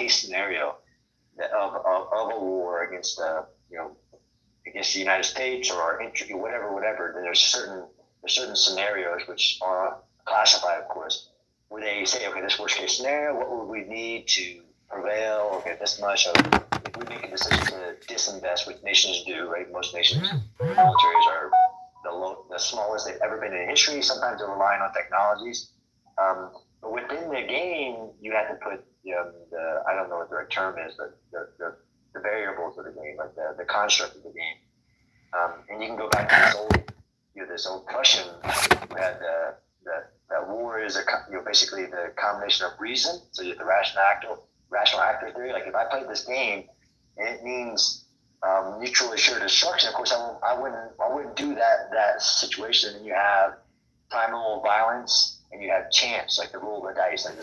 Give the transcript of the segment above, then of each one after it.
case scenario of a war against against the United States or whatever, then there's certain scenarios which are classified, of course, where they say, okay, this worst case scenario, what would we need to prevail? Okay, this much. If we make a decision to disinvest, which nations do, right? Most nations' militaries are the smallest they've ever been in history. Sometimes they're relying on technologies. But within the game, you have to put I don't know what the right term is, but the variables of the game, like the construct of the game. And you can go back to this old question who had that war is basically the combination of reason. So you have the rational actor theory. Like if I played this game and it means mutually assured destruction, of course I wouldn't do that situation. And you have primal violence and you have chance, like the roll of the dice. Like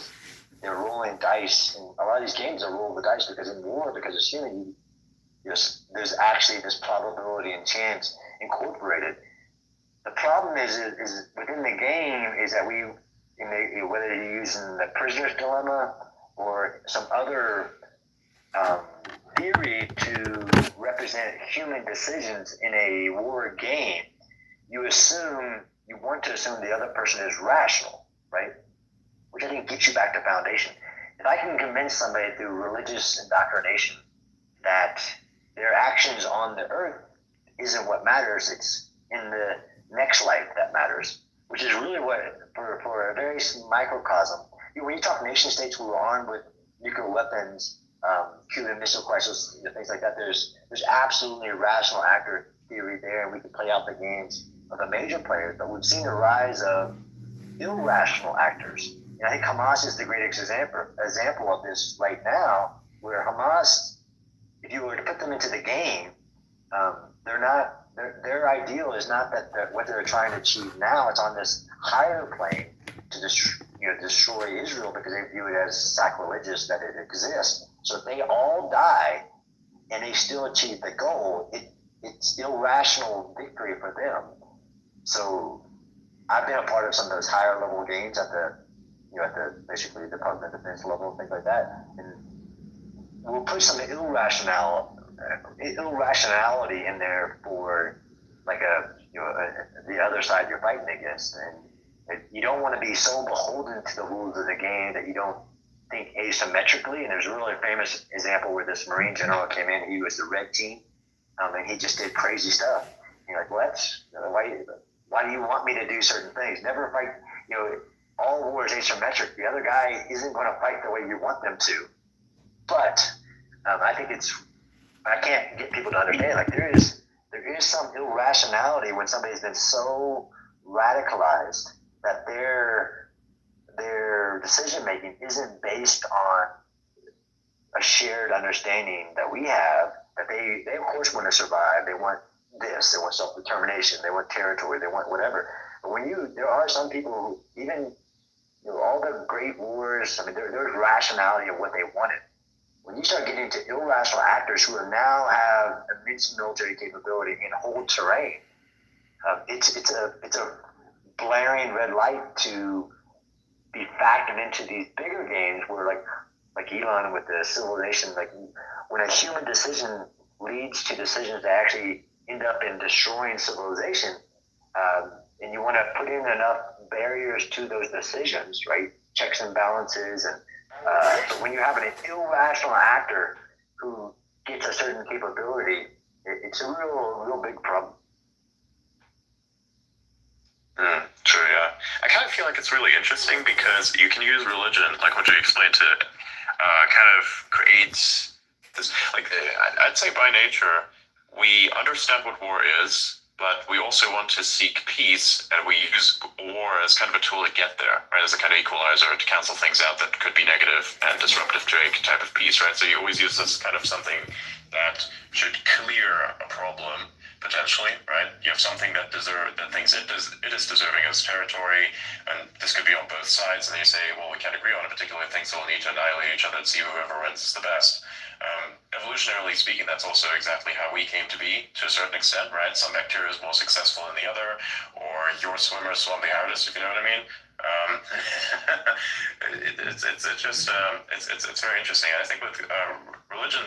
they're rolling dice, and a lot of these games are roll of the dice because in war, because it's human, there's actually this probability and chance incorporated. The problem is within the game is that whether you're using the prisoner's dilemma or some other theory to represent human decisions in a war game, you want to assume the other person is rational, right? Which I think gets you back to foundation. If I can convince somebody through religious indoctrination that their actions on the earth isn't what matters, it's in the next life that matters, which is really what, for a very microcosm. When you talk nation states who are armed with nuclear weapons, Cuban Missile Crisis, things like that, there's absolutely a rational actor theory there, and we can play out the games of the major players, but we've seen the rise of irrational actors. And I think Hamas is the greatest example of this right now, where Hamas, if you were to put them into the game, their ideal is not that what they're trying to achieve now. It's on this higher plane to destroy Israel because they view it as sacrilegious that it exists. So if they all die and they still achieve the goal, it's still rational victory for them. So I've been a part of some of those higher level games at the basically Department of Defense level and things like that, and we'll put some irrationality in there for like the other side you're fighting against, and you don't want to be so beholden to the rules of the game that you don't think asymmetrically. And there's a really famous example where this Marine general came in. He was the red team, and he just did crazy stuff. And you're like, well, why do you want me to do certain things? Never fight. All war is asymmetric. The other guy isn't going to fight the way you want them to. But I think I can't get people to understand. Like there is some irrationality when somebody's been so radicalized that their decision making isn't based on a shared understanding that we have. That they of course want to survive. They want this. They want self-determination. They want territory. They want whatever. But there are some people who even all the great wars. I mean, there's rationality of what they wanted. When you start getting into irrational actors who now have immense military capability and hold terrain, it's a blaring red light to be factored into these bigger games where like Elon with the civilization, like when a human decision leads to decisions that actually end up in destroying civilization, and you want to put in enough barriers to those decisions, right? Checks and balances, and but when you have an irrational actor who gets a certain capability, it's a real big problem. True, yeah. I kind of feel like it's really interesting because you can use religion, like what you explained, to kind of create this. Like, I'd say by nature, we understand what war is, but we also want to seek peace, and we use war as kind of a tool to get there, right? As a kind of equalizer to cancel things out that could be negative and disruptive to a type of peace, right? So you always use this kind of something that should clear a problem, potentially, right? You have something that thinks it is deserving of its territory, and this could be on both sides, and then you say, well, we can't agree on a particular thing, so we'll need to annihilate each other and see whoever wins is the best. Evolutionarily speaking, that's also exactly how we came to be, to a certain extent, right? Some bacteria is more successful than the other, or are your swimmer swum the hardest, if you know what I mean. Um, it's very interesting. And I think with religion,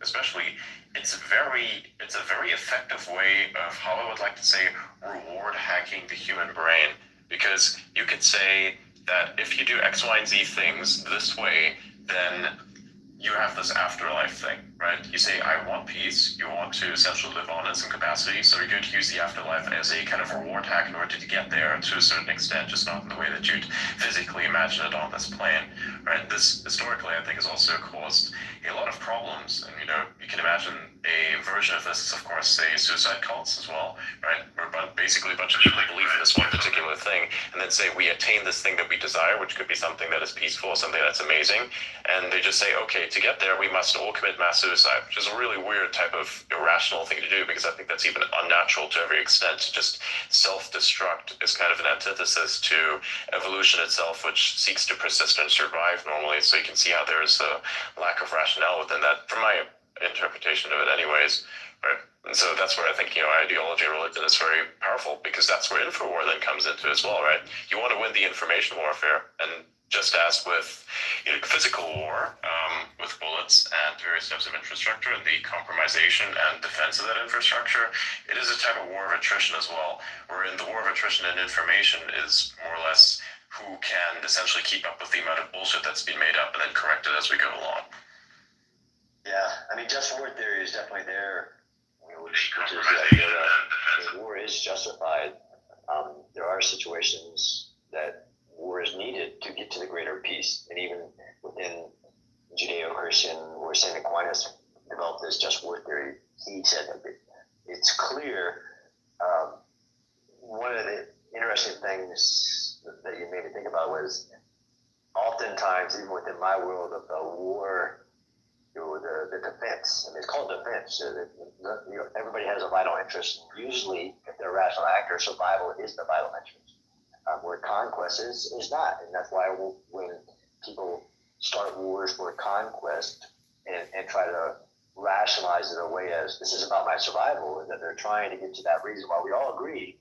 especially, it's a very effective way of how I would like to say reward hacking the human brain, because you could say that if you do X, Y, and Z things this way, then you have this afterlife thing, right? You say, I want peace. You want to essentially live on in some capacity, so you're going to use the afterlife as a kind of reward hack in order to get there to a certain extent, just not in the way that you'd physically imagine it on this plane, right? This, historically, I think, has also caused a lot of problems. And, you can imagine a version of this is, of course, say, suicide cults as well, right? Where basically a bunch of people believe in this one particular thing, and then say, we attain this thing that we desire, which could be something that is peaceful, something that's amazing, and they just say, okay, to get there, we must all commit mass suicide, which is a really weird type of irrational thing to do, because I think that's even unnatural to every extent. To just self-destruct is kind of an antithesis to evolution itself, which seeks to persist and survive normally. So you can see how there's a lack of rationale within that, from my interpretation of it anyways. Right? And so that's where I think, ideology and religion is very powerful, because that's where InfoWar then comes into as well, right? You want to win the information warfare, and just as with physical war, with bullets and various types of infrastructure and the compromisation and defense of that infrastructure, it is a type of war of attrition as well, wherein the war of attrition and information is more or less who can essentially keep up with the amount of bullshit that's been made up and then correct it as we go along. Yeah, I mean, just war theory is definitely there, which is the idea that war is justified. There are situations that war is needed to get to the greater peace, and even within Judeo-Christian, where St. Aquinas developed this just war theory, he said that it's clear. One of the interesting things that you made me think about was oftentimes, even within my world of the war, the defense. I mean, it's called defense. Everybody has a vital interest. Usually, if they're a rational actor, survival is the vital interest. Where conquest is not. And that's why when people start wars for conquest and try to rationalize it away as this is about my survival, and that they're trying to get to that reason, while we all agree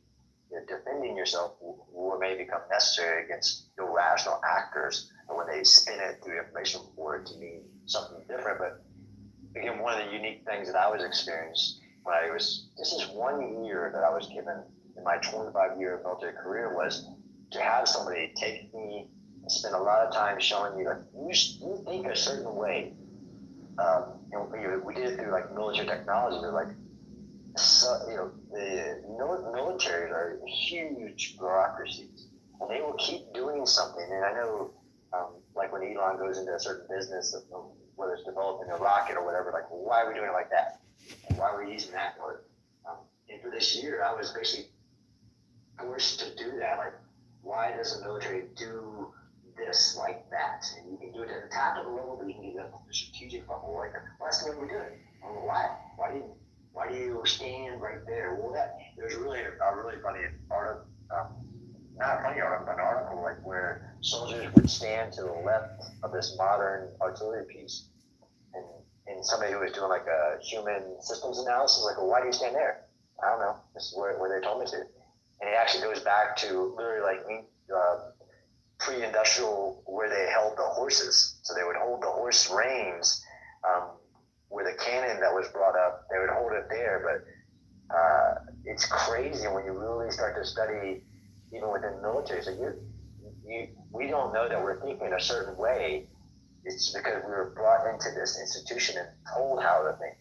that defending yourself, war may become necessary against irrational actors, and when they spin it through information war to mean something different. But again, one of the unique things that I was experienced when this is 1 year that I was given in my 25-year military career, was to have somebody take me and spend a lot of time showing me, like, you think a certain way. And we did it through like military technology. They're like, the militaries are huge bureaucracies, and they will keep doing something. And I know, like when Elon goes into a certain business, whether it's developing a rocket or whatever, like, well, why are we doing it like that? And why are we using that word? And for this year, I was basically forced to do that. Like, why does the military do this like that? And you can do it at the tactical level, but you can do it at the strategic level. Like, well, that's the way we do it. Well, why? Why do you stand right there? Well, there's really a really funny article, not a funny article, but an article like where soldiers would stand to the left of this modern artillery piece, and somebody who was doing like a human systems analysis, like, well, why do you stand there? I don't know. This is where they told me to. And it actually goes back to literally like pre-industrial, where they held the horses. So they would hold the horse reins, where the cannon that was brought up, they would hold it there. But it's crazy when you really start to study, even within military. So we don't know that we're thinking a certain way. It's because we were brought into this institution and told how to think.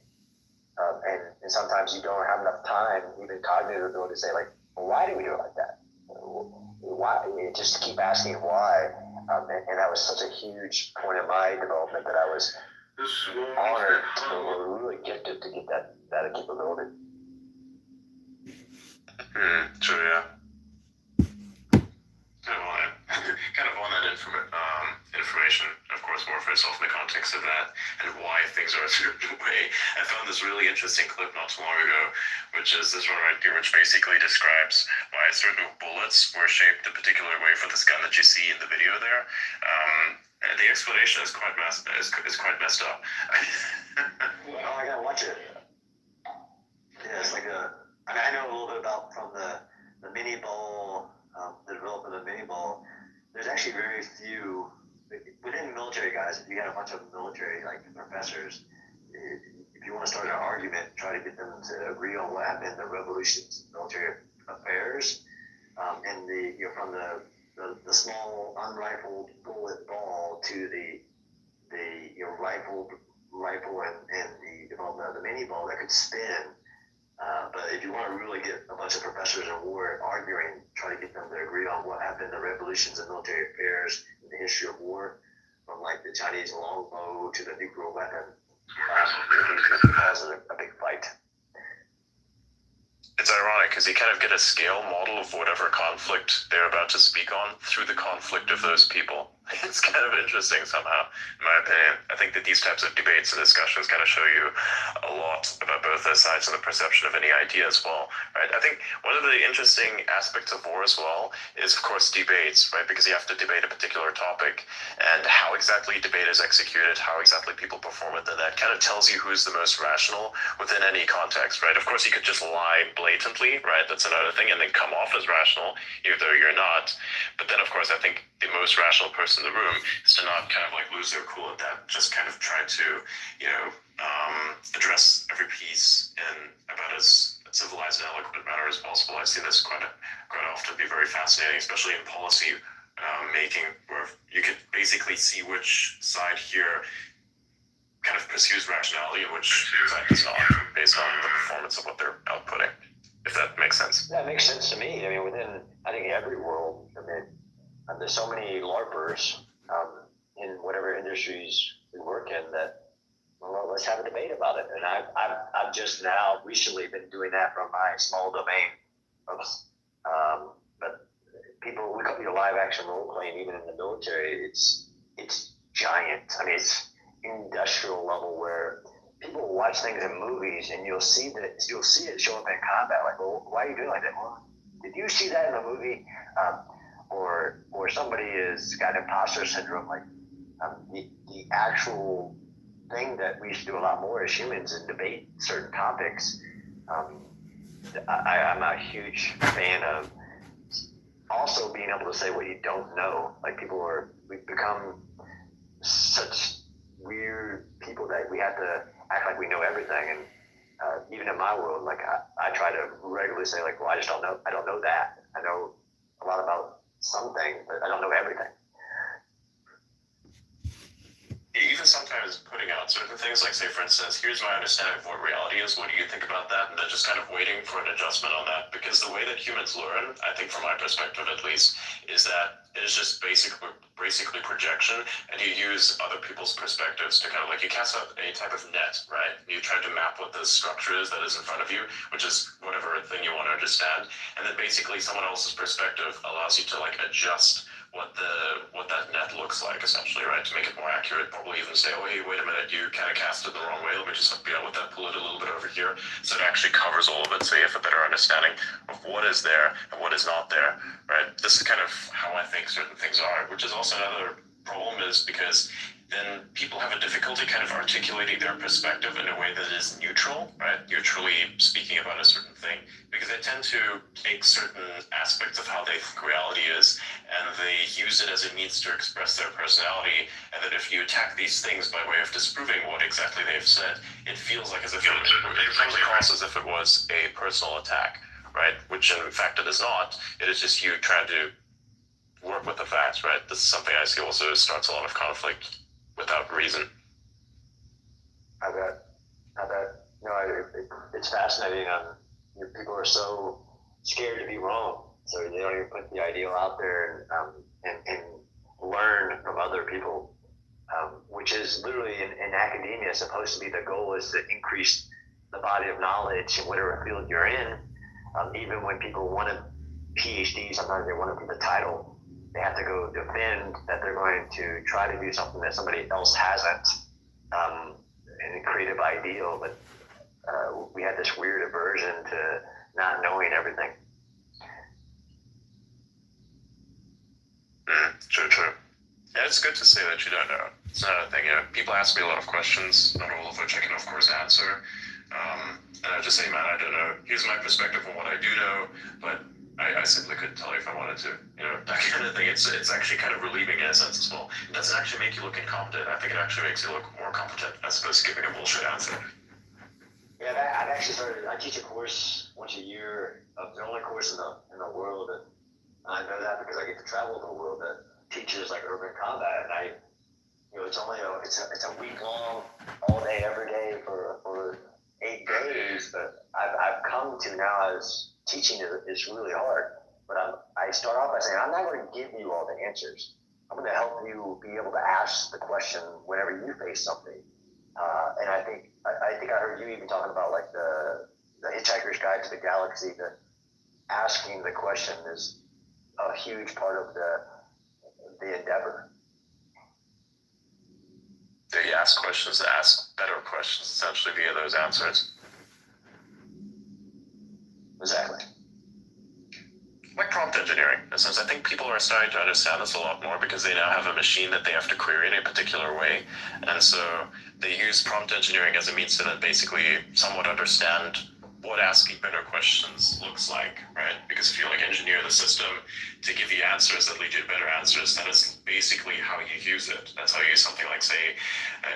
And sometimes you don't have enough time, even cognitive ability, to say, like, well, why do we do it like that? Why? Just keep asking why. And that was such a huge point in my development that I was honored, or really gifted to get that capability. True, yeah. Kind of on that information, of course, warfare itself in the context of that, and why things are a certain way. I found this really interesting clip not too long ago, which is this one right here, which basically describes why certain bullets were shaped a particular way for this gun that you see in the video there. The explanation is quite messed up. Well, I gotta watch it. Yeah, it's like I know a little bit about from the mini ball, the development of mini ball, there's actually very few within military guys. If you got a bunch of military like professors, if you want to start an argument, try to get them to agree on what happened in the revolutions, military affairs, and from the small unrifled bullet ball to the rifle and the development of the mini ball that could spin. But if you want to really get a bunch of professors in war arguing, try to get them to agree on what happened in the revolutions and military affairs in the history of war, from like the Chinese longbow to the nuclear weapon, it causes a big fight. It's ironic because you kind of get a scale model of whatever conflict they're about to speak on through the conflict of those people. It's kind of interesting somehow, in my opinion. I think that these types of debates and discussions kind of show you a lot about both those sides and the perception of any idea as well, right? I think one of the interesting aspects of war as well is, of course, debates, right? Because you have to debate a particular topic, and how exactly debate is executed, how exactly people perform it, and that kind of tells you who's the most rational within any context, right? Of course, you could just lie blatantly, right? That's another thing, and then come off as rational, even though you're not. But then, of course, I think the most rational person in the room is to not kind of like lose their cool at that, just kind of try to, address every piece in about as civilized and eloquent manner as possible. I see this quite often be very fascinating, especially in policy making, where you could basically see which side here kind of pursues rationality and which side does not, based on the performance of what they're outputting, if that makes sense. That makes sense to me. I mean, within, I think, every world, there's so many LARPers in whatever industries we work in that, well, let's have a debate about it. And I've just now recently been doing that from my small domain. But people, we call it live action role playing, even in the military, it's giant. I mean, it's industrial level where people watch things in movies and you'll see it show up in combat. Like, well, why are you doing like that? Well, did you see that in the movie? Or somebody has got imposter syndrome. Like the actual thing that we should do a lot more as humans is debate certain topics. I'm a huge fan of also being able to say what you don't know. Like we've become such weird people that we have to act like we know everything. And even in my world, like I try to regularly say, like, well, I just don't know. I don't know that. I know a lot about something, but I don't know everything. Even sometimes putting out certain things, like, say, for instance, here's my understanding of what reality is, what do you think about that? And then just kind of waiting for an adjustment on that. Because the way that humans learn, I think from my perspective at least, is that it is just basically projection, and you use other people's perspectives to kind of, like, you cast out a type of net, right? You try to map what the structure is that is in front of you, which is whatever thing you want to understand. And then basically someone else's perspective allows you to, like, adjust what that net looks like, essentially, right? To make it more accurate, probably even say, oh, hey, wait a minute, you kind of cast it the wrong way. Let me just help you out with that, pull it a little bit over here. So it actually covers all of it, so you have a better understanding of what is there and what is not there, right? This is kind of how I think certain things are, which is also another problem, is because then people have a difficulty kind of articulating their perspective in a way that is neutral, right? Neutrally speaking about a certain thing, because they tend to take certain aspects of how they think reality is, and they use it as a means to express their personality, and that if you attack these things by way of disproving what exactly they've said, it feels like as if it comes across as if it was a personal attack, right? Which in fact it is not. It is just you trying to work with the facts, right? This is something I see also starts a lot of conflict without reason. I bet. No, it's fascinating. People are so scared to be wrong, so they don't even put the ideal out there and learn from other people, which is literally in academia supposed to be the goal, is to increase the body of knowledge in whatever field you're in. Even when people want a PhD, sometimes they want to put the title. They have to go defend that they're going to try to do something that somebody else hasn't, in a creative ideal, but we had this weird aversion to not knowing everything. True. Yeah, it's good to say that you don't know. It's not a thing. People ask me a lot of questions, not all of which I can, of course, answer. And I just say, man, I don't know. Here's my perspective on what I do know, but I simply couldn't tell you if I wanted to. That kind of thing. It's actually kind of relieving in a sense as well. It doesn't actually make you look incompetent. I think it actually makes you look more competent as opposed to giving a bullshit answer. Yeah, I've actually started. I teach a course once a year, the only course in the world, and I know that because I get to travel the world that teaches like urban combat, and it's only it's a week long, all day, every day for 8 days. But I've come to now as teaching is really hard. But I start off by saying I'm not going to give you all the answers. I'm going to help you be able to ask the question whenever you face something. And I think I heard you even talking about like the Hitchhiker's Guide to the Galaxy. That asking the question is a huge part of the endeavor. They ask questions to ask better questions, essentially, via those answers. Exactly. Like prompt engineering, in a sense. I think people are starting to understand this a lot more because they now have a machine that they have to query in a particular way. And so they use prompt engineering as a means to then basically somewhat understand what asking better questions looks like, right? Because if you engineer the system to give you answers that lead you to better answers, that is basically how you use it. That's how you use something like, say,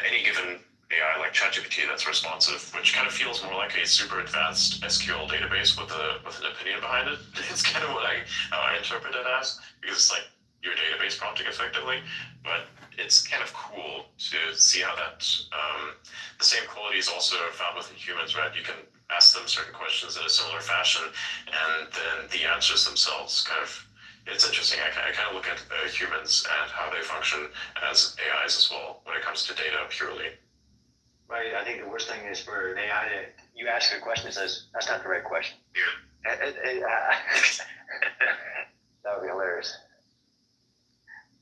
any given AI like ChatGPT that's responsive, which kind of feels more like a super advanced SQL database with an opinion behind it. It's kind of what I interpret it as, because it's like your database prompting effectively. But it's kind of cool to see how that the same qualities also are found within humans, right? You can ask them certain questions in a similar fashion, and then the answers themselves it's interesting. I kind of look at humans and how they function as AIs as well when it comes to data purely. Right. I think the worst thing is for an AI to you ask a question that says that's not the right question. Yeah. That would be hilarious.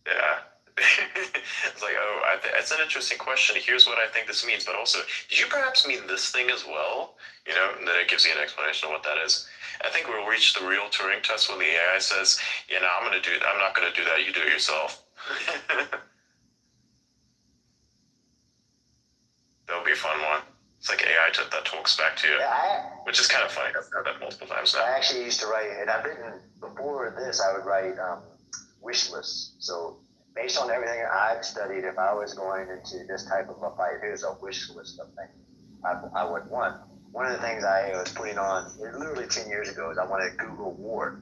Yeah. It's like, it's an interesting question. Here's what I think this means, but also, did you perhaps mean this thing as well? And then it gives you an explanation of what that is. I think we'll reach the real Turing test when the AI says, I'm not going to do that. You do it yourself. That'll be a fun one. It's like AI that talks back to you, which is kind of funny. I've heard that multiple times now. I actually used to write, and I've written before this. I would write wish lists. So based on everything I've studied, if I was going into this type of a fight, here's a wish list of things I would want. One of the things I was putting on literally 10 years ago is I wanted Google War,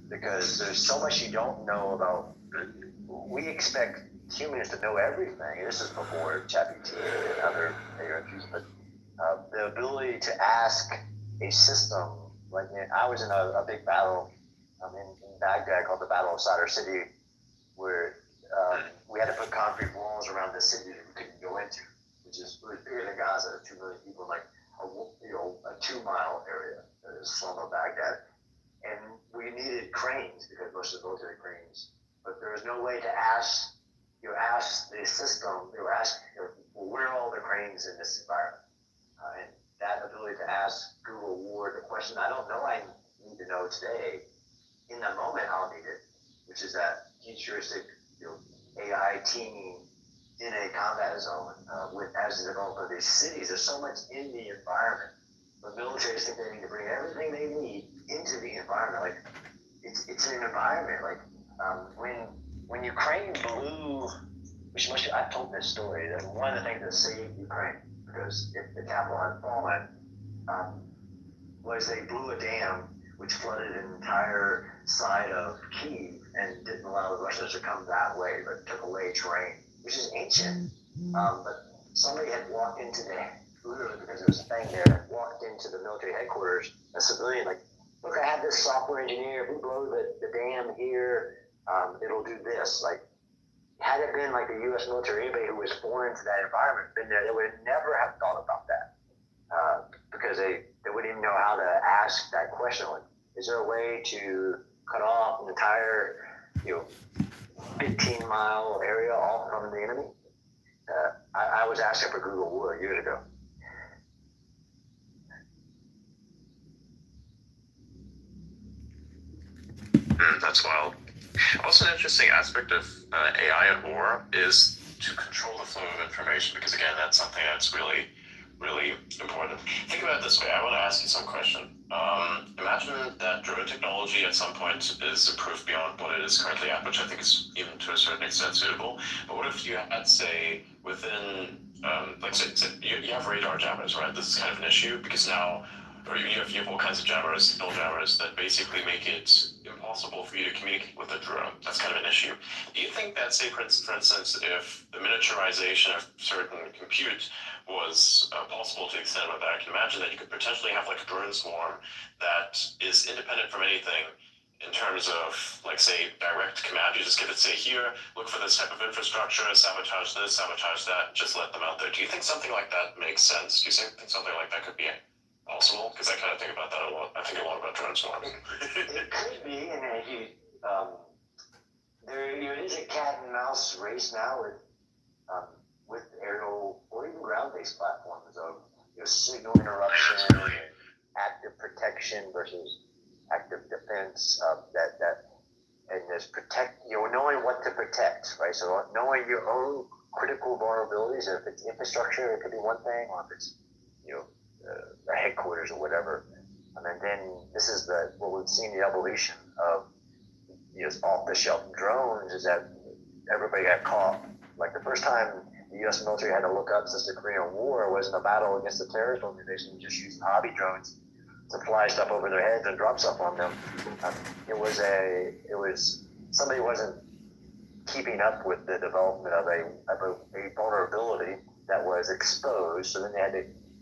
because there's so much you don't know about. We expect humans to know everything. This is before ChatGPT and other AIs, but the ability to ask a system, like I was in a big battle in Baghdad called the Battle of Sadr City, where we had to put concrete walls around the city that we couldn't go into, which is really bigger than Gaza, 2 million people, like a 2-mile area that is slum of Baghdad. And we needed cranes because most of the military cranes, but there was no way to ask the system, where are all the cranes in this environment? And that ability to ask Google War the question I don't know I need to know today, in that moment I'll need it, which is that futuristic AI teaming in a combat zone as the development of these cities. There's so much in the environment. But militaries think they need to bring everything they need into the environment. Like it's an environment. Like when Ukraine blew, I've told this story, that one of the things that saved Ukraine, because if the capital had fallen, was they blew a dam which flooded an entire side of Kyiv and didn't allow the Russians to come that way, but took away terrain, which is ancient. But somebody had walked into literally because there was a thing there, walked into the military headquarters, a civilian, like, look, I have this software engineer, if we blow the dam here, it'll do this. Like, had it been like the U.S. military, anybody who was foreign to that environment, been there, they would never have thought about that, because they wouldn't even know how to ask that question. Like, is there a way to cut off an entire, 15-mile area off from the enemy? I was asking for Google War years ago. That's wild. Also, an interesting aspect of AI in war is to control the flow of information, because again, that's something that's really really important. Think about it this way. I want to ask you some question. Imagine that drone technology at some point is improved beyond what it is currently at, which I think is even to a certain extent suitable. But what if you had, say, within, say you have radar jammers, right? This is kind of an issue because now, or you have all kinds of jammers, signal jammers that basically make it impossible for you to communicate with a drone. That's kind of an issue. Do you think that, say, for instance, if the miniaturization of certain compute was possible to the extent of that, I can imagine that you could potentially have like a drone swarm that is independent from anything in terms of, like, say, direct command. You just give it, say, here, look for this type of infrastructure, sabotage this, sabotage that, just let them out there. Do you think something like that makes sense? Do you think something like that could be possible? Because I kind of think about that a lot. I think a lot about drone swarms. It could be, and there is a cat and mouse race now with aerial or even ground-based platforms of signal interruption, active protection versus active defense. And this knowing what to protect, right? So knowing your own critical vulnerabilities. If it's infrastructure, it could be one thing, or if it's a headquarters or whatever. And then this is what we've seen the evolution of off-the-shelf drones is that everybody got caught. Like the first time the U.S. military had to look up since the Korean War was in a battle against the terrorist organization, just using hobby drones to fly stuff over their heads and drop stuff on them. It was somebody wasn't keeping up with the development of a vulnerability that was exposed. So then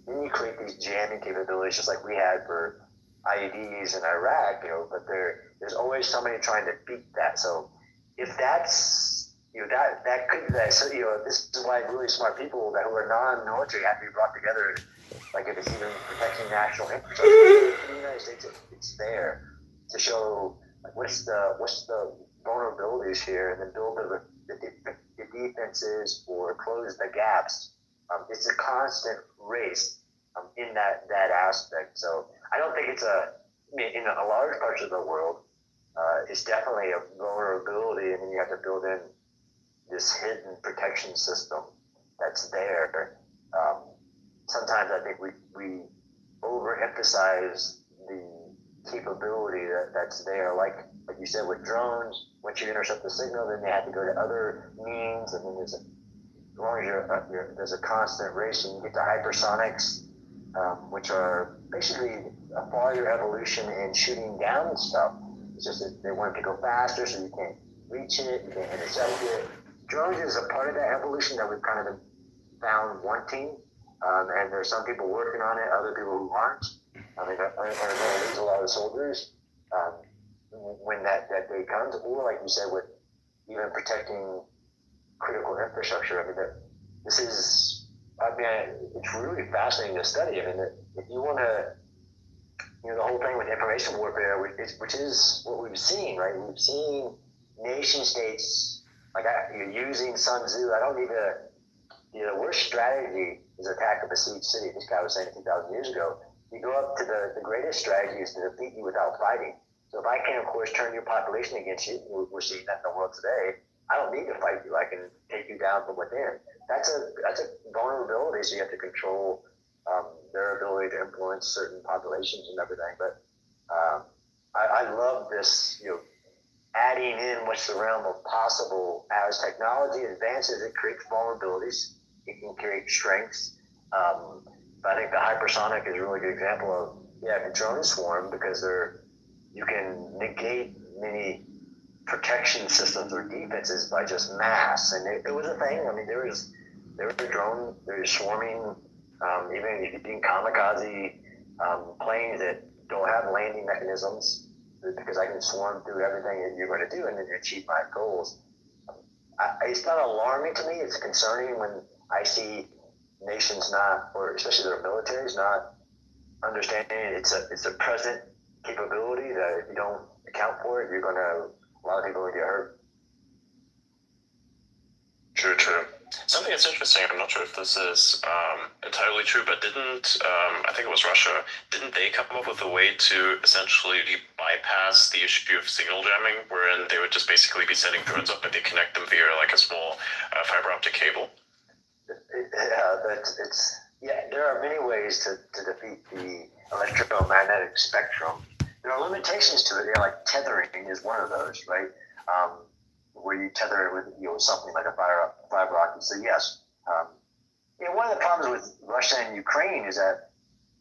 you create these jamming capabilities just like we had for IEDs in Iraq, but there's always somebody trying to beat that. So if that's, that could, so, this is why really smart people who are non-military have to be brought together. Like if it's even protecting national infrastructure in the United States, it's there to show like what's the vulnerabilities here, and then build the defenses or close the gaps. It's a constant race in that aspect. So I don't think it's in a large parts of the world, it's definitely a vulnerability, and then you have to build in this hidden protection system that's there. Sometimes I think we overemphasize the capability that's there. Like you said with drones, once you intercept the signal, then they have to go to other means, and then as long as there's a constant race, and you get to hypersonics, which are basically a farther evolution in shooting down stuff. It's just that they want it to go faster, so you can't reach it, you can't intercept it. Drones is a part of that evolution that we've kind of found wanting, and there's some people working on it, other people who aren't. I mean, are going to lose a lot of soldiers when that day comes, or like you said, with even protecting critical infrastructure. I mean, it's really fascinating to study. I mean, if you want to, the whole thing with information warfare, which is what we've seen, right? We've seen nation states using Sun Tzu. I don't need to. The worst strategy is attack a besieged city. This guy was saying 2,000 years ago. You go up to the greatest strategy is to defeat you without fighting. So if I can, of course, turn your population against you, we're seeing that in the world today. I don't need to fight you. I can take you down from within. That's a vulnerability. So you have to control their ability to influence certain populations and everything. But I love this. Adding in what's the realm of possible as technology advances. It creates vulnerabilities. It can create strengths. But I think the hypersonic is a really good example of the drone swarm, because you can negate many protection systems or defenses by just mass, and it was a thing. I mean, there was a drone, there's swarming, even if you think kamikaze planes that don't have landing mechanisms, because I can swarm through everything that you're going to do and then achieve my goals. It's not alarming to me. It's concerning when I see nations not, or especially their militaries, not understanding it's a present capability that if you don't account for it, a lot of people will get hurt. True. Something that's interesting, I'm not sure if this is entirely true, but I think it was Russia, didn't they come up with a way to essentially bypass the issue of signal jamming, wherein they would just basically be setting drones up, but they connect them via like a small fiber optic cable? there are many ways to defeat the electromagnetic spectrum. There are limitations to it. Like tethering is one of those, right? Where you tether it with something like a fiber optic. So yes, one of the problems with Russia and Ukraine is that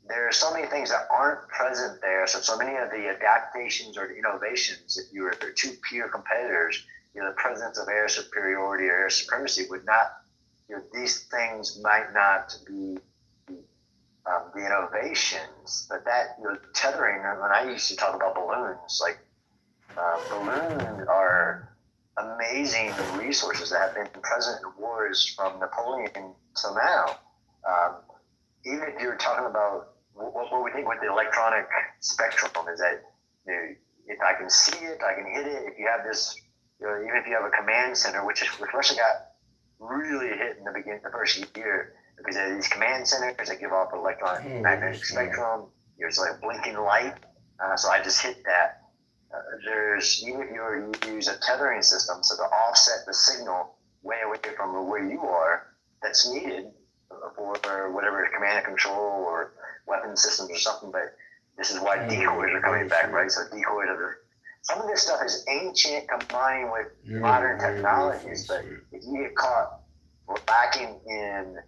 there are so many things that aren't present there. So many of the adaptations or the innovations, if you were two peer competitors, the presence of air superiority or air supremacy would not. These things might not be the innovations, but that tethering. When I used to talk about balloons, like balloons are amazing resources that have been present in wars from Napoleon till now. Even if you're talking about what we think with the electronic spectrum is that if I can see it, I can hit it. If you have this, even if you have a command center, which Russia got really hit in the first year, because there are these command centers that give off electromagnetic spectrum. There's like blinking light. So I just hit that. There's, even if you use a tethering system, so to offset the signal way away from where you are, that's needed for whatever command and control or weapon systems or something. But this is why decoys are coming back, right? So decoys are some of this stuff is ancient combining with modern technologies, but if you get caught lacking in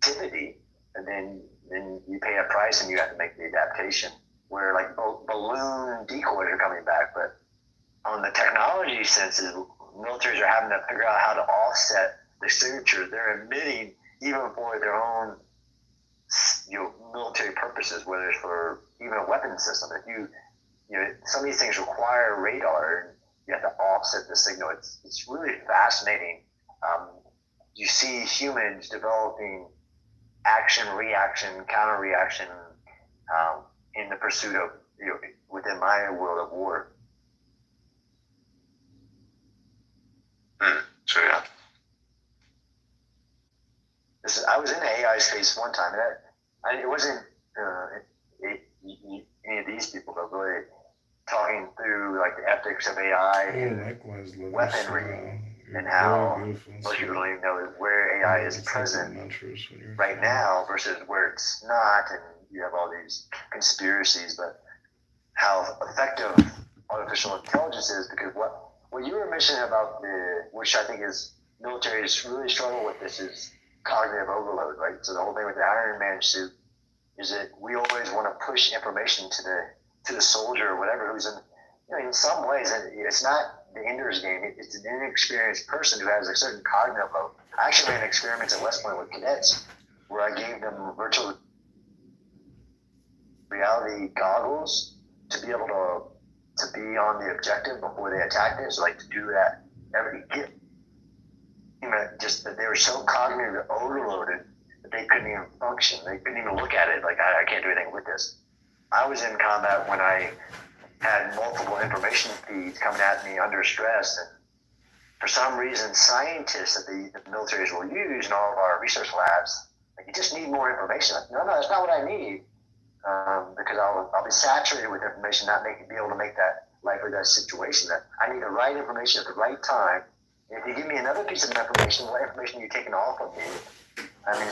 creativity, and then you pay a price and you have to make the adaptation. Where like balloon decoys are coming back, but on the technology senses, militaries are having to figure out how to offset the signature they're emitting, even for their own military purposes, whether it's for even a weapon system. If some of these things require radar, and you have to offset the signal. It's really fascinating. You see humans developing action, reaction, counter reaction in the pursuit of within my world of war. Sure, yeah. I was in the AI space one time, and it wasn't any of these people, but really talking through like the ethics of AI and weaponry, and how most people don't even know where AI is present right now versus where it's not, and you have all these conspiracies, but how effective artificial intelligence is, because what you were mentioning about which I think is militaries really struggle with this, is cognitive overload, right? So the whole thing with the Iron Man suit is that we always want to push information to the soldier or whatever who's in some ways, it's not the Ender's game. It's an inexperienced person who has a certain cognitive load. I actually ran experiments at West Point with cadets where I gave them virtual reality goggles to be able to be on the objective before they attacked it. So like to do that just that they were so cognitively overloaded that they couldn't even function. They couldn't even look at it. Like I can't do anything with this. I was in combat when I had multiple information feeds coming at me under stress, and for some reason, scientists that the militaries will use in all of our research labs, like, you just need more information. Like, no, that's not what I need, because I'll be saturated with information, not be able to make that life or death situation. That I need the right information at the right time. And if you give me another piece of information, what information are you taking off of me? I mean,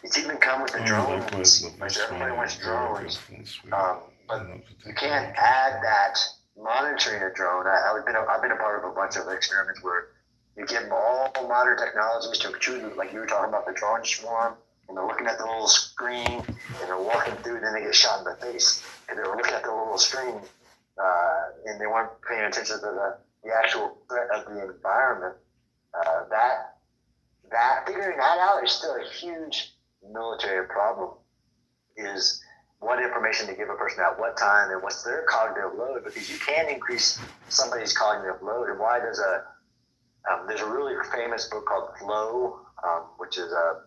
it's even come with the drones. Like everybody wants drones, but you can't add that monitoring a drone. I've been a part of a bunch of experiments where you give them all modern technologies to choose, like you were talking about the drone swarm, and they're looking at the little screen, and they're walking through, and then they get shot in the face, and they're looking at the little screen, and they weren't paying attention to the actual threat of the environment. That figuring that out is still a huge military problem. Is what information to give a person at what time and what's their cognitive load, because you can increase somebody's cognitive load. And why there's a really famous book called Flow, which is a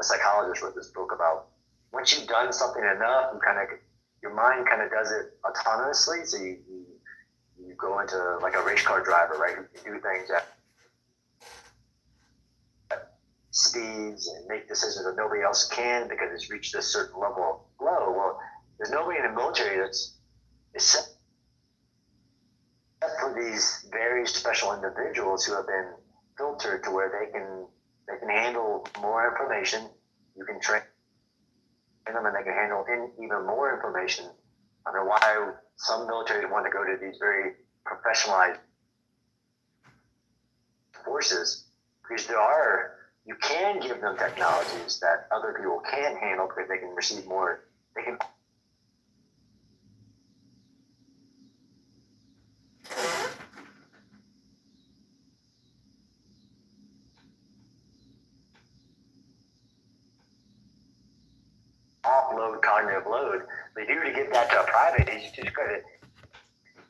psychologist wrote this book about once you've done something enough, your mind kind of does it autonomously. So you go into like a race car driver, right? You do things at speeds and make decisions that nobody else can because it's reached this certain level of flow. Well, there's nobody in the military except for these very special individuals who have been filtered to where they can they can handle more information. You can train them, and they can handle even more information. I mean, why some militaries want to go to these very professionalized forces, because you can give them technologies that other people can't handle because they can receive more. They can offload cognitive load. But if you were to give that to a private, you just could,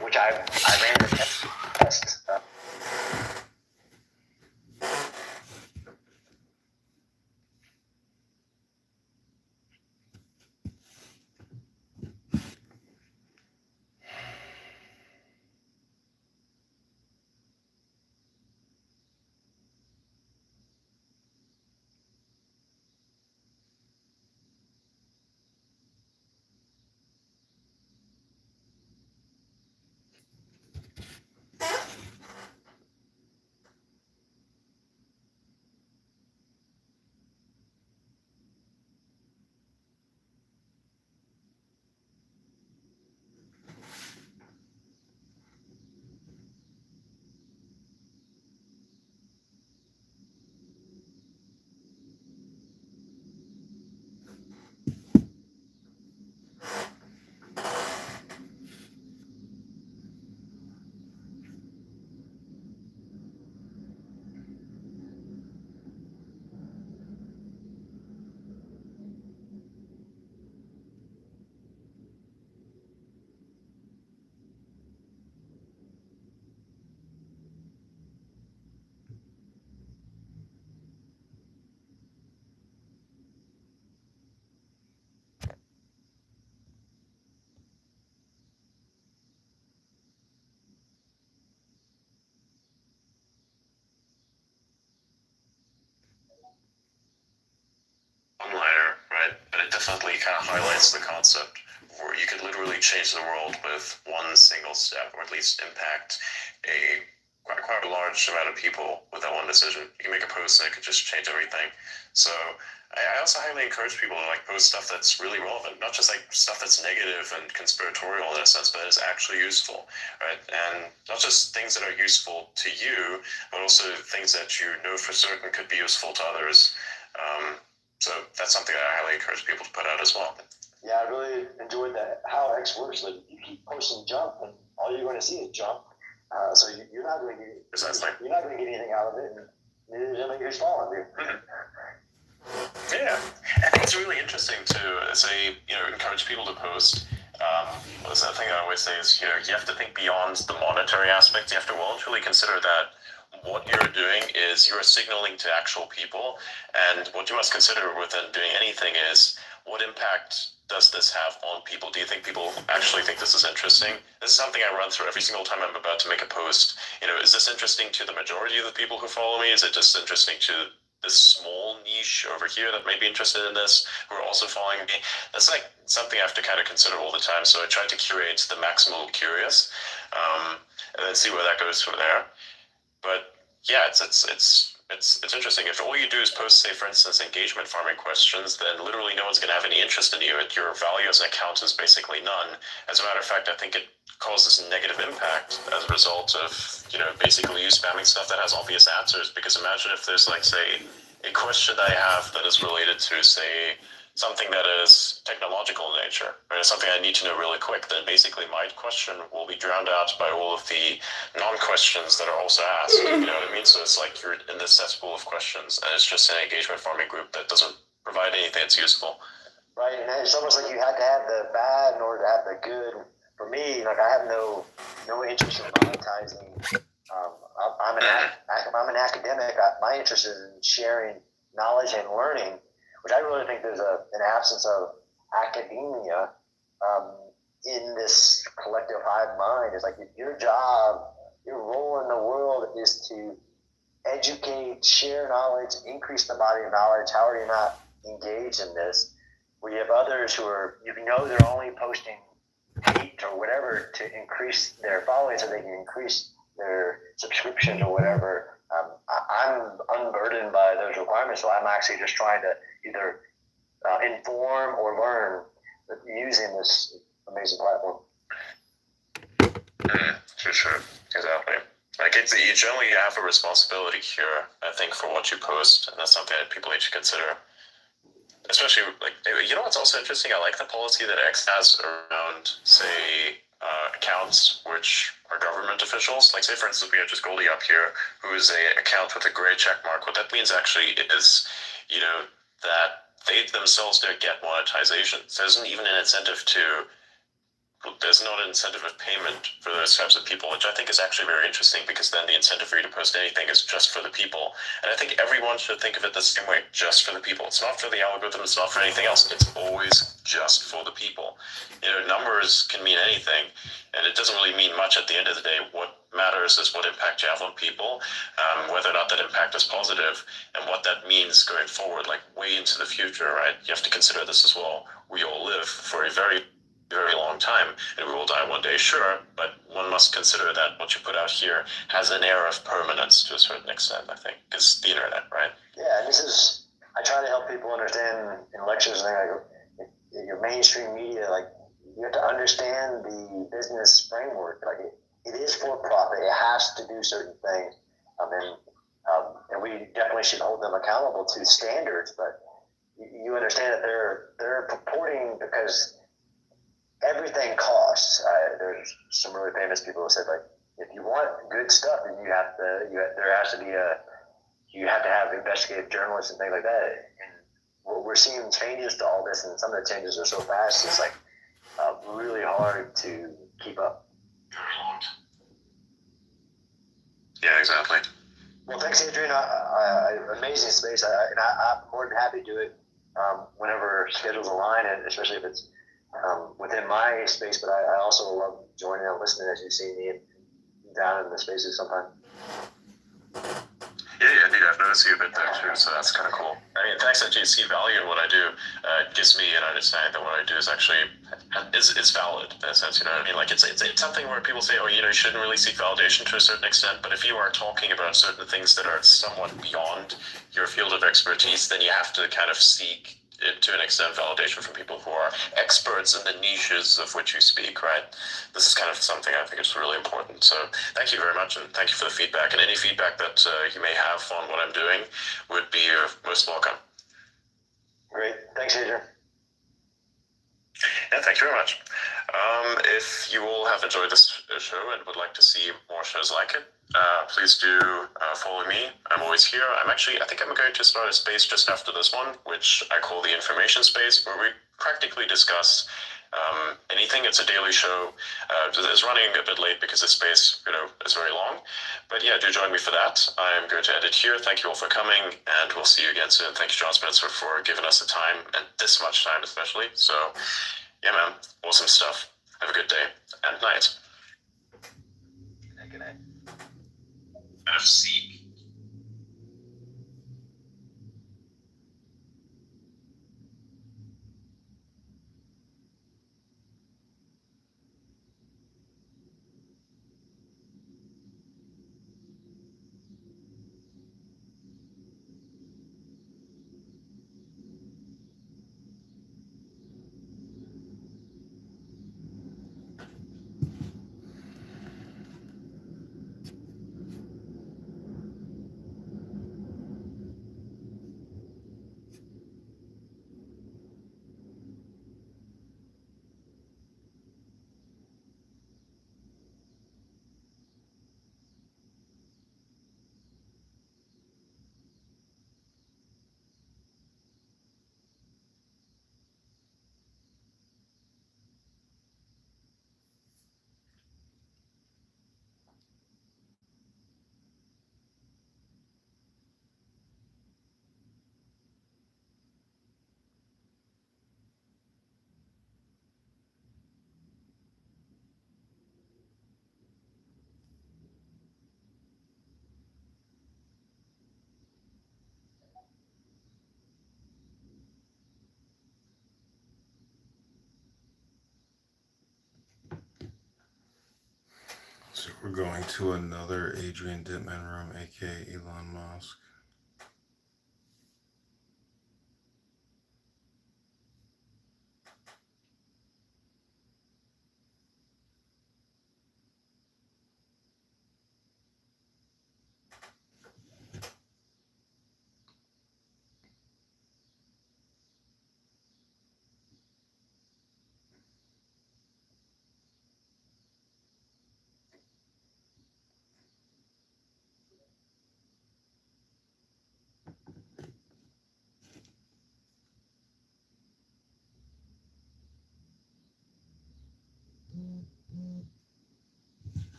which I ran the test. One-liner, right? But it definitely kind of highlights the concept where you could literally change the world with one single step, or at least impact a quite a large amount of people with that one decision. You can make a post that could just change everything. So I also highly encourage people to like post stuff that's really relevant, not just like stuff that's negative and conspiratorial in a sense, but is actually useful, right? And not just things that are useful to you, but also things that you know for certain could be useful to others. So that's something that I highly encourage people to put out as well. Yeah, I really enjoyed that. How X works, like you keep posting jump, and all you're going to see is jump. So you're not going to get anything out of it, and neither is anybody who's following you. Yeah, I think it's really interesting to say, encourage people to post. What's that thing I always say is, you have to think beyond the monetary aspect. You have to voluntarily consider that what you're doing is you're signaling to actual people, and what you must consider within doing anything is what impact does this have on people? Do you think people actually think this is interesting? This is something I run through every single time I'm about to make a post. Is this interesting to the majority of the people who follow me? Is it just interesting to this small niche over here that may be interested in this, who are also following me? That's like something I have to kind of consider all the time. So I try to curate the maximum curious, and then see where that goes from there. But yeah, it's interesting. If all you do is post, say, for instance, engagement farming questions, then literally no one's going to have any interest in you. Your value as an account is basically none. As a matter of fact, I think it causes negative impact as a result of, basically you spamming stuff that has obvious answers. Because imagine if there's, like, say, a question that I have that is related to, say, something that is technological in nature, right? Something I need to know really quick, then basically my question will be drowned out by all of the non-questions that are also asked. You know what I mean? So it's like you're in this cesspool of questions, and it's just an engagement farming group that doesn't provide anything that's useful. Right, and it's almost like you had to have the bad in order to have the good. For me, like I have no interest in monetizing. I'm an academic. My interest is in sharing knowledge and learning, which I really think there's an absence of academia in this collective hive mind. It's like your job, your role in the world is to educate, share knowledge, increase the body of knowledge. How are you not engaged in this? Where you have others who are, they're only posting hate or whatever to increase their following so they can increase their subscription or whatever. I'm unburdened by those requirements, so I'm actually just trying to either inform or learn using this amazing platform. For sure, exactly. Like you generally have a responsibility here, I think, for what you post, and that's something that people need to consider. Especially, like, what's also interesting? I like the policy that X has around, say, accounts which are government officials. Like, say, for instance, we have just Goldie up here, who is a account with a gray check mark. What that means actually is, that they themselves don't get monetization. So there isn't even an incentive to. There's not an incentive of payment for those types of people, which I think is actually very interesting, because then the incentive for you to post anything is just for the people. And I think everyone should think of it the same way, just for the people. It's not for the algorithm, it's not for anything else. It's always just for the people. Numbers can mean anything, and it doesn't really mean much at the end of the day. What matters is what impact you have on people, whether or not that impact is positive, and what that means going forward, like way into the future, right? You have to consider this as well. We all live for a very long time, and we will die one day, sure, but one must consider that what you put out here has an air of permanence to a certain extent, I think, because the internet, right? Yeah, and I try to help people understand in lectures and like your mainstream media, like, you have to understand the business framework. Like, it is for profit. It has to do certain things. And we definitely should hold them accountable to standards, but you understand that they're purporting, because everything costs. There's some really famous people who said, like, if you want good stuff, then you have to have investigative journalists and things like that. And we're seeing changes to all this, and some of the changes are so fast, it's like really hard to keep up. Yeah, exactly. Well, thanks, Adrian. Amazing space. I'm more than happy to do it whenever schedules align, and especially if it's within my space, but I also love joining and listening, as you see me down in the spaces sometimes. Yeah, indeed. I've noticed you a bit there too, so that's kind of cool. I mean, thanks that you see value in what I do. It gives me an understanding that what I do is actually is valid in a sense. You know what I mean? Like, it's something where people say, oh, you shouldn't really seek validation to a certain extent, but if you are talking about certain things that are somewhat beyond your field of expertise, then you have to kind of seek, to an extent, validation from people who are experts in the niches of which you speak, right? This is kind of something I think is really important. So thank you very much, and thank you for the feedback. And any feedback that you may have on what I'm doing would be most welcome. Great. Thanks, Adrian. Yeah, thank you very much. If you all have enjoyed this show and would like to see more shows like it, please do follow me. I'm always here. I think I'm going to start a space just after this one, which I call the information space, where we practically discuss anything. It's a daily show. It's running a bit late because the space, is very long. But yeah, do join me for that. I'm going to end it here. Thank you all for coming, and we'll see you again soon. Thank you, John Spencer, for giving us the time, and this much time especially. So yeah, man, awesome stuff. Have a good day and night. Good night. NFC. So we're going to another Adrian Dittman room, aka Elon Musk.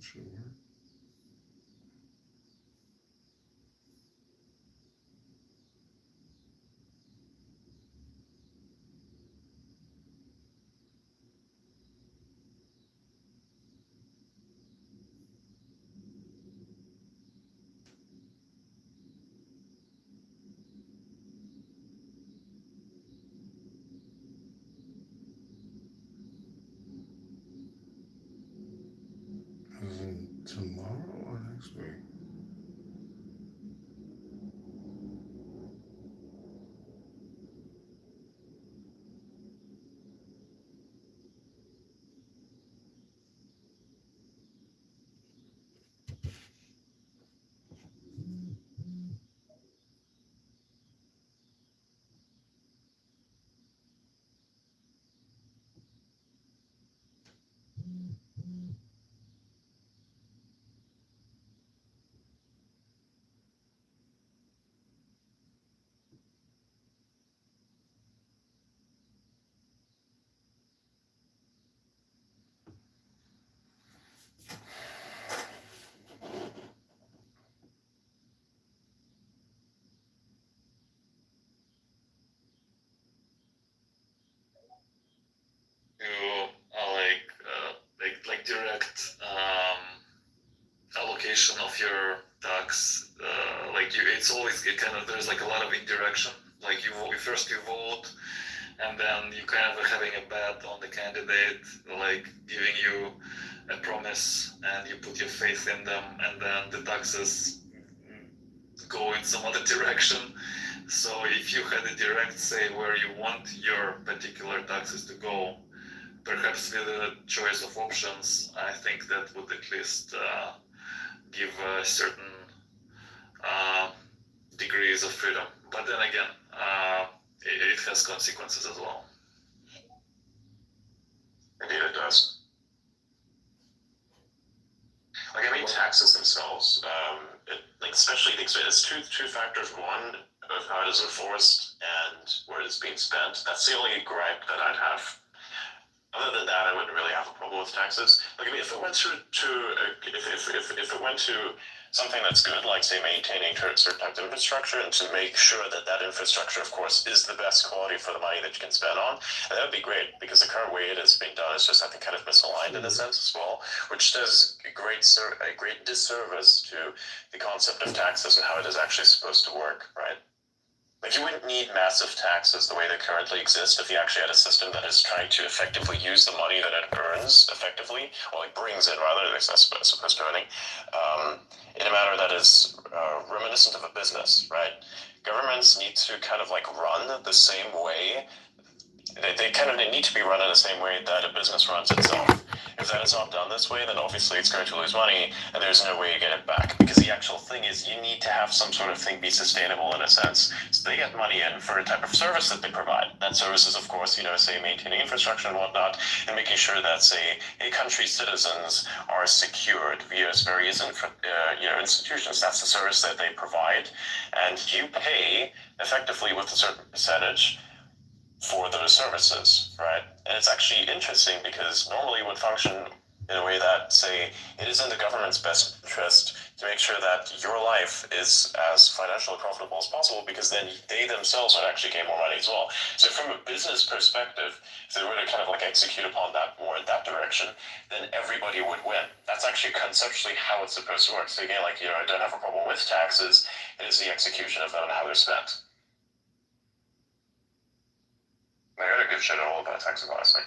Sure. 'Cause tomorrow or next week? You like direct allocation of your tax. It's always kind of there's like a lot of indirection. Like you first you vote, and then you kind of having a bet on the candidate, like giving you a promise, and you put your faith in them, and then the taxes go in some other direction. So if you had a direct say where you want your particular taxes to go, perhaps with a choice of options, I think that would at least give certain degrees of freedom. But then again, it has consequences as well. Indeed, it does. Like, I mean, taxes themselves, like especially things. It's two factors. One of how it is enforced and where it's being spent. That's the only gripe that I'd have. Other than that, I wouldn't really have a problem with taxes. Like, I mean, if it went if it went to something that's good, like say maintaining certain types of infrastructure, and to make sure that that infrastructure, of course, is the best quality for the money that you can spend on, and that would be great, because the current way it is being done is just, I think, kind of misaligned in a sense as well, which does a great disservice to the concept of taxes and how it is actually supposed to work, right? Like, you wouldn't need massive taxes the way they currently exist if you actually had a system that is trying to effectively use the money that it earns effectively, or like brings in rather, as opposed to earning, in a manner that is reminiscent of a business, right? Governments need to kind of like run the same way. They need to be run in the same way that a business runs itself. If that is not done this way, then obviously it's going to lose money, and there's no way to get it back. Because the actual thing is, you need to have some sort of thing be sustainable in a sense. So they get money in for a type of service that they provide. That service is, of course, say maintaining infrastructure and whatnot, and making sure that, say, a country's citizens are secured via various institutions. That's the service that they provide, and you pay effectively with a certain percentage for those services, right? And it's actually interesting because normally it would function in a way that, say, it is in the government's best interest to make sure that your life is as financially profitable as possible, because then they themselves would actually gain more money as well. So from a business perspective, if they were to kind of like execute upon that more in that direction, then everybody would win. That's actually conceptually how it's supposed to work. So again, I don't have a problem with taxes. It is the execution of them and how they're spent. I gotta give shit all about taxes, honestly.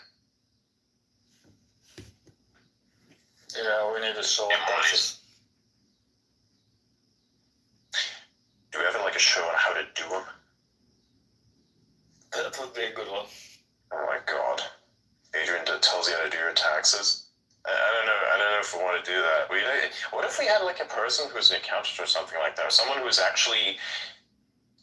Yeah, we need to show taxes. Do we have like a show on how to do them? That would be a good one. Oh my god. Adrian tells you how to do your taxes. I don't know if we want to do that. What if we had like a person who's an accountant or something like that, or someone who's actually,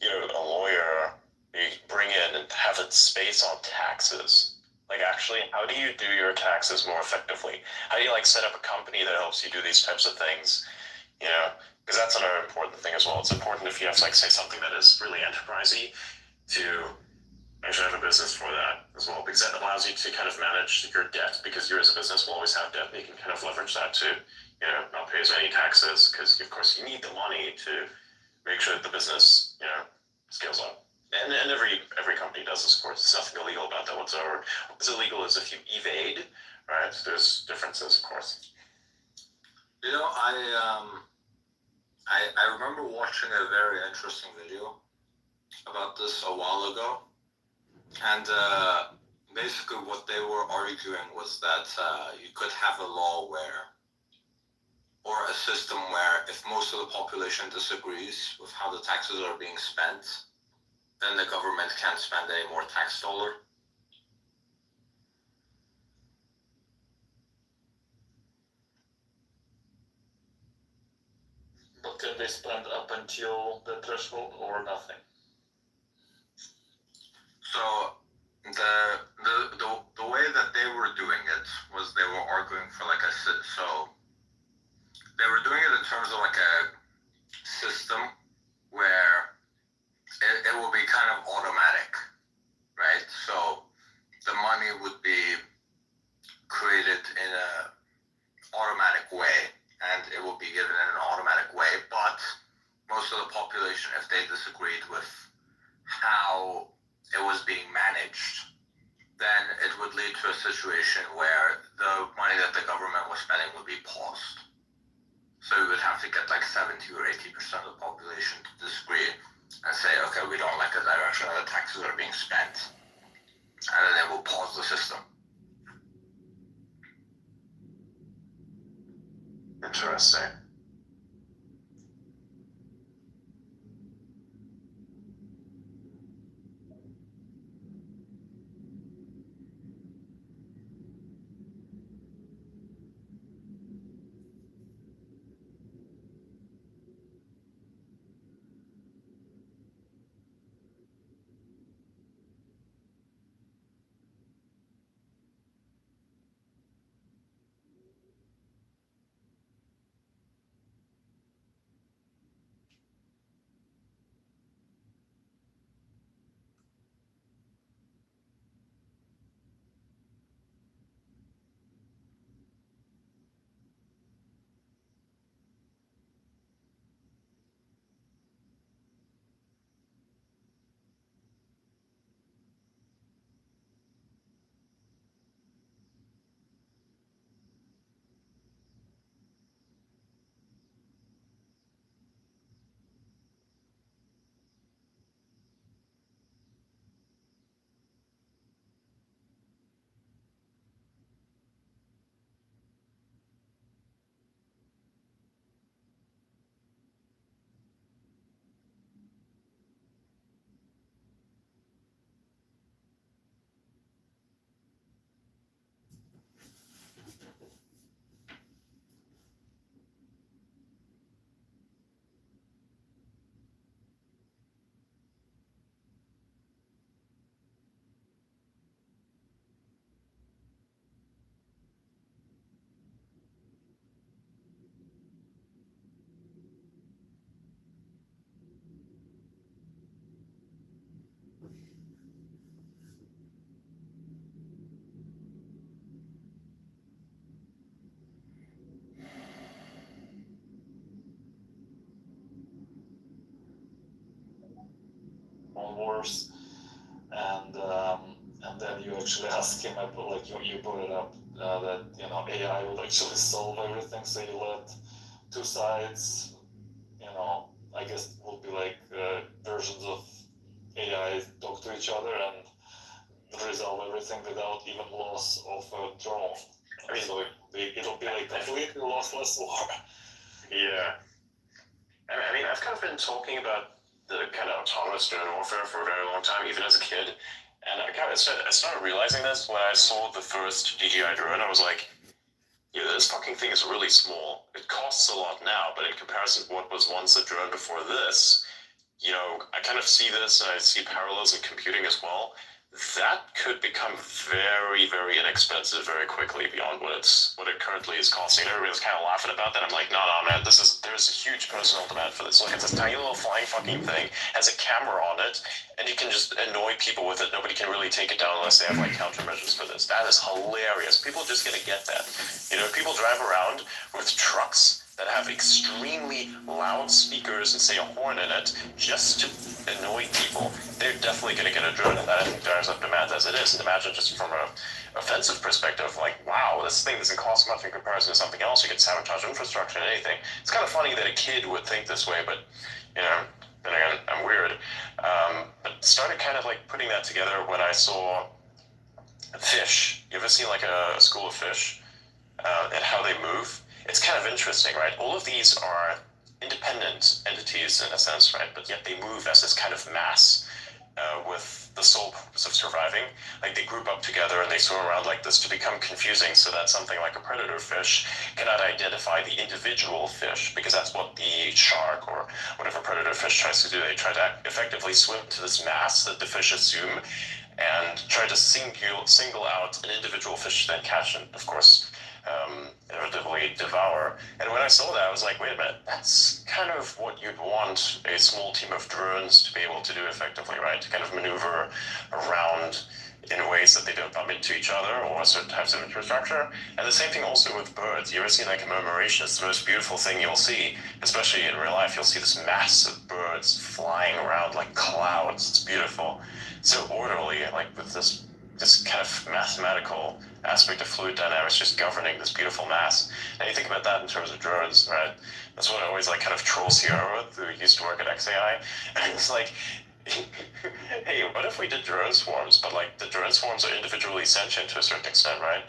a lawyer, you bring in and have a space on taxes. Like, actually, how do you do your taxes more effectively? How do you like set up a company that helps you do these types of things? Because that's another important thing as well. It's important if you have to like say something that is really enterprisey to actually have a business for that as well, because that allows you to kind of manage your debt, because you as a business will always have debt, and you can kind of leverage that to, not pay as many taxes, because of course you need the money to make sure that the business, scales up. And every company does this, of course. There's nothing illegal about that whatsoever. What's illegal is if you evade, right? There's differences, of course. I remember watching a very interesting video about this a while ago. And basically what they were arguing was that you could have a law or a system where if most of the population disagrees with how the taxes are being spent, then the government can't spend any more tax dollar. But can they spend up until the threshold or nothing? So the way that they were doing it was they were arguing for so they were doing it in terms of like a system where it will be kind of automatic, right? So the money would be created in an automatic way, and it will be given in an automatic way, but most of the population, if they disagreed with how it was being managed, then it would lead to a situation where the money that the government was spending would be paused. So we would have to get like 70 or 80% of the population to disagree and say, okay, we don't like the direction that the taxes are being spent. And then they will pause the system. Interesting. On wars, and then you actually ask him, like you put it up, that AI would actually solve everything. So you let two sides, I guess it would be like versions of AI talk to each other and resolve everything without even loss of a drone. I mean, So it'll be like completely lossless war. Yeah. I mean, I've kind of been talking about the kind of autonomous drone warfare for a very long time, even as a kid. And I started realizing this when I saw the first DJI drone. I was like, yeah, this fucking thing is really small. It costs a lot now, but in comparison to what was once a drone before this, you know, I kind of see this and I see parallels in computing as well. That could become very, very inexpensive very quickly beyond what it currently is costing. Everybody's kind of laughing about that. I'm like, no, man, there's a huge personal demand for this. Look, it's this tiny little flying fucking thing, has a camera on it, and you can just annoy people with it. Nobody can really take it down unless they have like countermeasures for this. That is hilarious. People just gonna get that. You know, people drive around with trucks that have extremely loud speakers and say a horn in it just to annoy people. They're definitely going to get a drone, and that I think drives up demand as it is. And imagine just from an offensive perspective, like, wow, this thing doesn't cost much in comparison to something else. You can sabotage infrastructure and anything. It's kind of funny that a kid would think this way, but, you know, then again, I'm weird. But started kind of like putting that together when I saw fish. You ever seen like a school of fish and how they move? It's kind of interesting, right? All of these are independent entities in a sense, right? But yet they move as this kind of mass with the sole purpose of surviving. Like they group up together and they swim around like this to become confusing so that something like a predator fish cannot identify the individual fish, because that's what the shark or whatever predator fish tries to do. They try to effectively swim to this mass that the fish assume and try to single out an individual fish to then catch and, of course, inevitably devour. And when I saw that, I was like, wait a minute, that's kind of what you'd want a small team of drones to be able to do effectively, right? To kind of maneuver around in ways that they don't bump into each other or certain types of infrastructure. And the same thing also with birds. You ever see like a murmuration? It's the most beautiful thing you'll see, especially in real life. You'll see this mass of birds flying around like clouds. It's beautiful. So orderly, like with this kind of mathematical aspect of fluid dynamics just governing this beautiful mass. And you think about that in terms of drones, right? That's what I always like kind of troll Sierra with, who used to work at XAI. And it's like, hey, what if we did drone swarms, but like the drone swarms are individually sentient to a certain extent, right?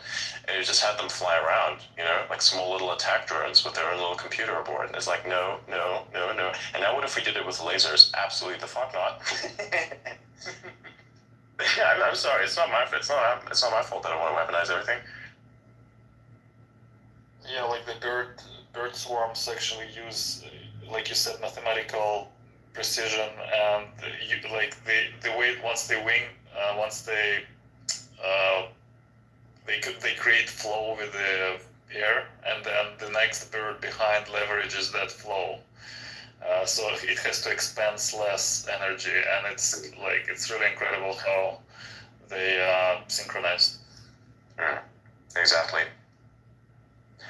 And you just had them fly around, you know, like small little attack drones with their own little computer aboard. And it's like, no. And now what if we did it with lasers? Absolutely the fuck not. Yeah, I'm sorry. It's not my fault that I want to weaponize everything. Yeah, like the bird swarms actually use, like you said, mathematical precision, and like the way once they wing, once they create flow with the air, and then the next bird behind leverages that flow. So it has to expend less energy, and it's really incredible how they synchronize. Exactly.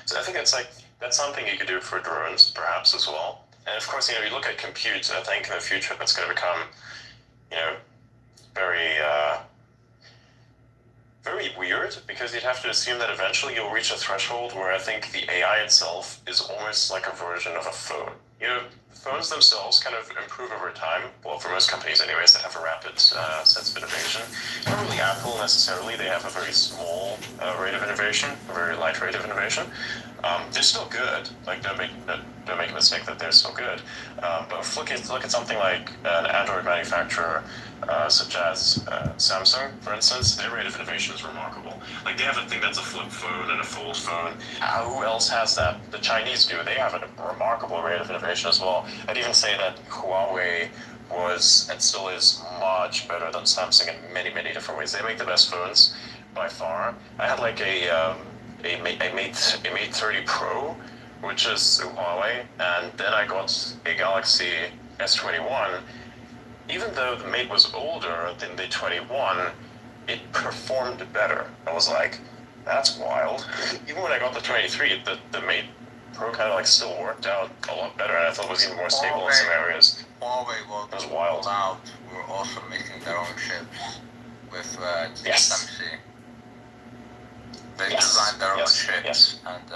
So I think that's something you could do for drones, perhaps as well. And of course, you know, you look at compute. I think in the future that's going to become, you know, very very weird, because you'd have to assume that eventually you'll reach a threshold where I think the AI itself is almost like a version of a phone. You know, phones themselves kind of improve over time. Well, for most companies anyways that have a rapid sense of innovation. Not really Apple necessarily. They have a very small rate of innovation, a very light rate of innovation. They're still good. Like, don't make a mistake that they're still good. But look at something like an Android manufacturer such as Samsung, for instance. Their rate of innovation is remarkable. Like, they have a thing that's a flip phone and a fold phone. Who else has that? The Chinese do. They have a remarkable rate of innovation as well. I'd even say that Huawei was and still is much better than Samsung in many, many different ways. They make the best phones by far. I had like a Mate 30 Pro, which is Huawei, and then I got a Galaxy S21. Even though the Mate was older than the 21, it performed better. I was like, that's wild. Even when I got the 23, the Mate Pro kind of like still worked out a lot better, and I thought it was even more stable in some areas. Huawei was wild. Cloud were also making their own chips with Yes. TSMC. They Yes. designed their own Yes. chips, Yes. and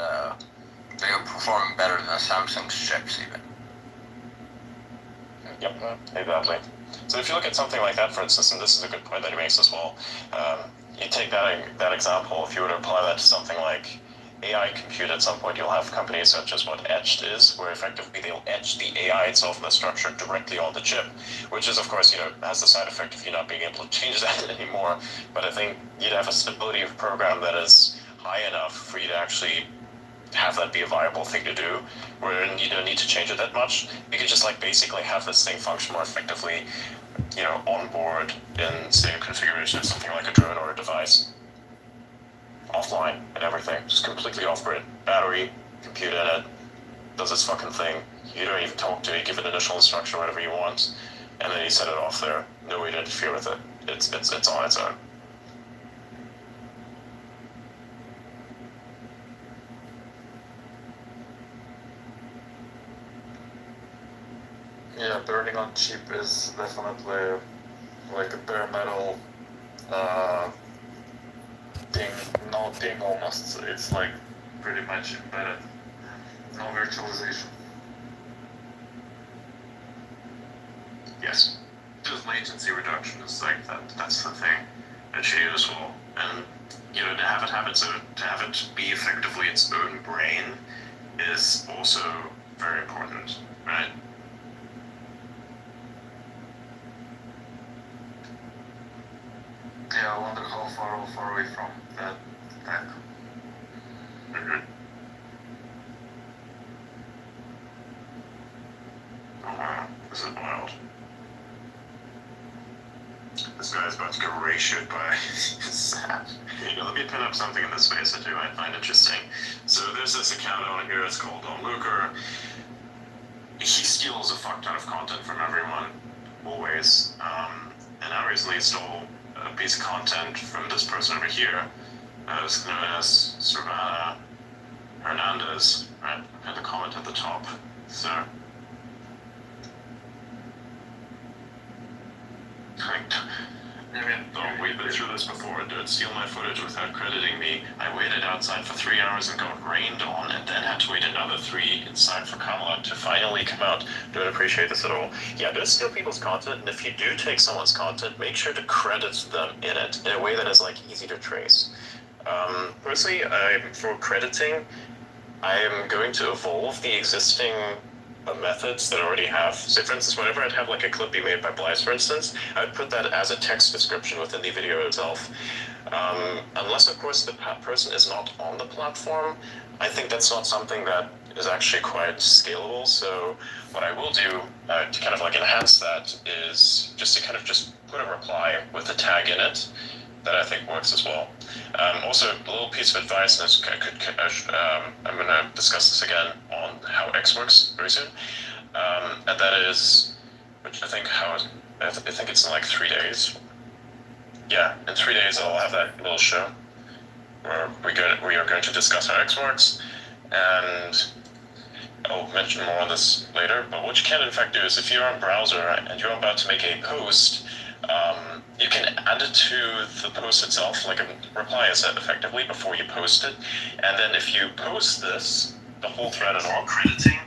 they are performing better than Samsung's chips even. Yep, exactly. So if you look at something like that, for instance, and this is a good point that he makes as well, you take that example, if you were to apply that to something like AI compute at some point, you'll have companies such as what Etched is, where effectively they'll etch the AI itself and the structure directly on the chip, which is, of course, has the side effect of you not being able to change that anymore. But I think you'd have a stability of program that is high enough for you to actually have that be a viable thing to do, where you don't need to change it that much. You could just basically have this thing function more effectively, on board in same configuration as something like a drone or a device. Offline and everything, just completely off-grid. Battery, compute in it, does its fucking thing. You don't even talk to it, give it initial instruction, whatever you want, and then you set it off there. No way to interfere with it. It's on its own. Yeah, burning on cheap is definitely like a bare metal thing, no thing almost. It's like pretty much embedded. No virtualization. Yes. Just latency reduction is that's the thing that's useful. And to have it be effectively its own brain is also very important, right? Yeah, I wonder how far away from that tech. Mm-hmm. Oh wow, this is wild. This guy's about to get ratioed by Sat. Let me pin up something in this space that I find interesting. So there's this account on here, it's called Don Luker. He steals a fuck ton of content from everyone, always. And I recently stole a piece of content from this person over here, who's known as Savannah Hernandez, right? And the comment at the top. So, we've been through this before. Don't steal my footage without crediting me. I waited outside for 3 hours and got rained on, and then had to wait another 3 inside for Kamala to finally come out. Don't appreciate this at all. Yeah, don't steal people's content, and if you do take someone's content, make sure to credit them in it in a way that is easy to trace. Personally, for crediting, I am going to evolve the existing methods that I already have. So for instance, whenever I'd have a clip be made by Blythe, for instance, I'd put that as a text description within the video itself. Unless, of course, the person is not on the platform, I think that's not something that is actually quite scalable. So what I will do to kind of enhance that is just to just put a reply with a tag in it that I think works as well. Also, a little piece of advice, and I'm going to discuss this again on how X works very soon, and that is, which I think it's in 3 days. Yeah, in 3 days I'll have that little show where we are going to discuss how X works, and I'll mention more on this later. But what you can in fact do is, if you're on browser and you're about to make a post, you can add it to the post itself, like a reply is set effectively before you post it. And then if you post this, the whole thread and all crediting,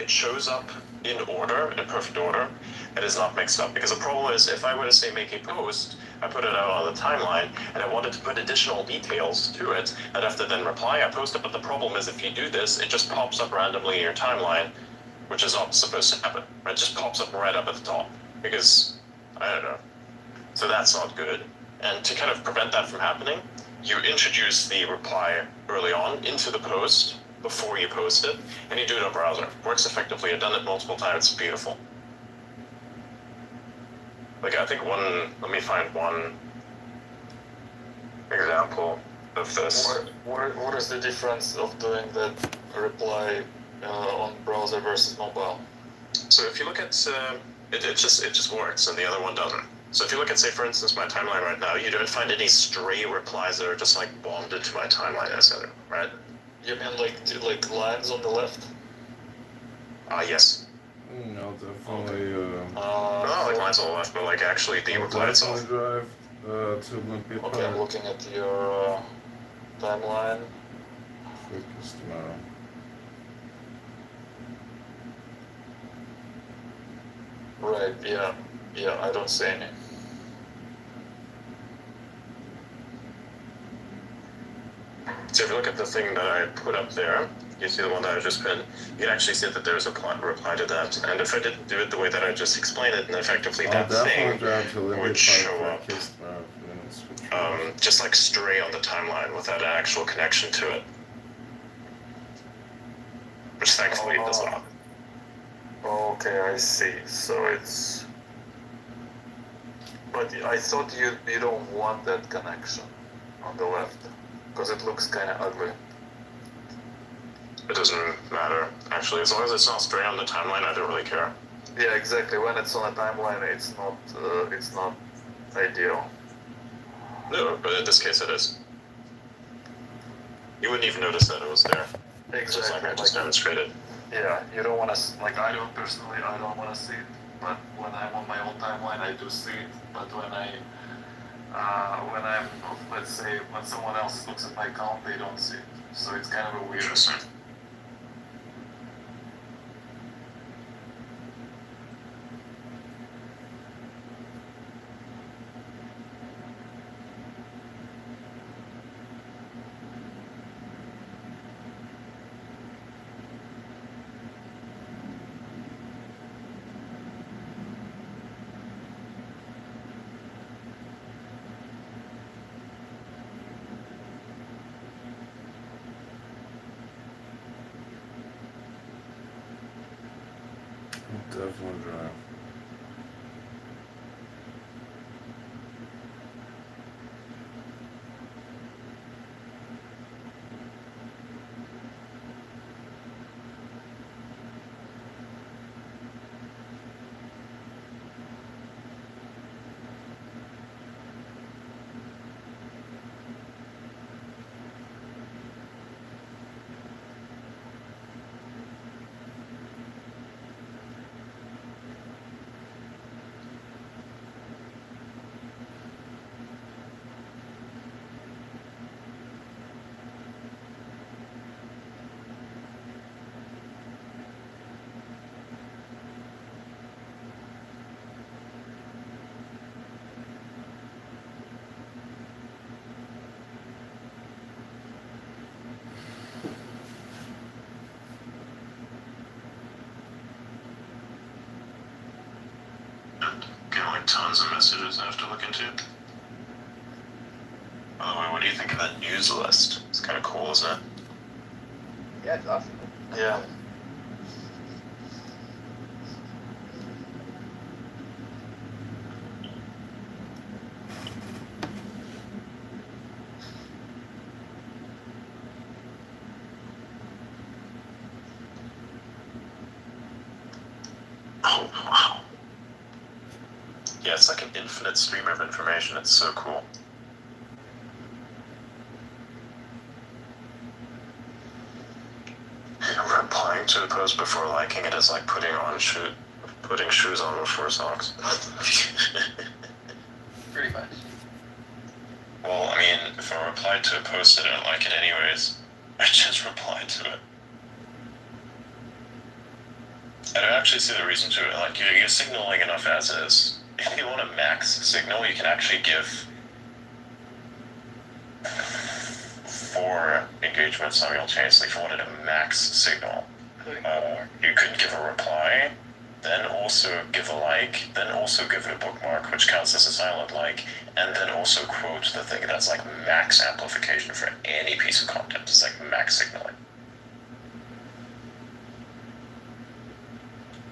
it shows up in order, in perfect order. It is not mixed up. Because the problem is, if I were to say make a post, I put it out on the timeline, and I wanted to put additional details to it, I'd have to then reply, I post it. But the problem is, if you do this, it just pops up randomly in your timeline, which is not supposed to happen. It just pops up right up at the top. Because, I don't know. So that's not good. And to kind of prevent that from happening, you introduce the reply early on into the post before you post it, and you do it on browser. Works effectively. I've done it multiple times. It's beautiful. I think let me find one example of this. What is the difference of doing that reply on browser versus mobile? So if you look at it just works, and the other one doesn't. So if you look at, say, for instance, my timeline right now, you don't find any stray replies that are just bombed into my timeline, etc. Right? You mean like lines on the left? Yes. No, definitely. Not lines on the left, but actually the reply itself. Drive to Olympia. Okay, I'm looking at your timeline. Focus tomorrow. Right. Yeah. I don't see any. So if you look at the thing that I put up there, you see the one that I just pinned, you can actually see that there's a reply to that. And if I didn't do it the way that I just explained it, then effectively that thing would show up, just like stray on the timeline without an actual connection to it. Which thankfully it does not. Okay, I see. So it's. But I thought you don't want that connection on the left because it looks kind of ugly. It doesn't matter, actually. As long as it's not straight on the timeline, I don't really care. Yeah, exactly. When it's on a timeline, it's not ideal. No, but in this case it is. You wouldn't even notice that it was there. Exactly. Just like I just demonstrated. Yeah, you don't want to, like, I don't want to see it, but when I'm on my own timeline, I do see it. But when I'm, let's say, when someone else looks at my account, they don't see it. So it's kind of a weird. Interesting. Definitely drive. Getting like tons of messages I have to look into. By the way, what do you think of that news list? It's kind of cool, isn't it? Yeah, it's awesome. Yeah. Oh, wow. Yeah, it's like an infinite stream of information. It's so cool. Replying to a post before liking it is like putting shoes on before socks. Pretty much. Well, I mean, if I replied to a post and I didn't like it anyways, I just replied to it. I don't actually see the reason to it. Like, you're signaling enough as is. If you want a max signal, you can actually give 4 engagements simultaneously if you wanted a max signal. You could give a reply, then also give a like, then also give it a bookmark, which counts as a silent like, and then also quote the thing. That's like max amplification for any piece of content. It's like max signaling.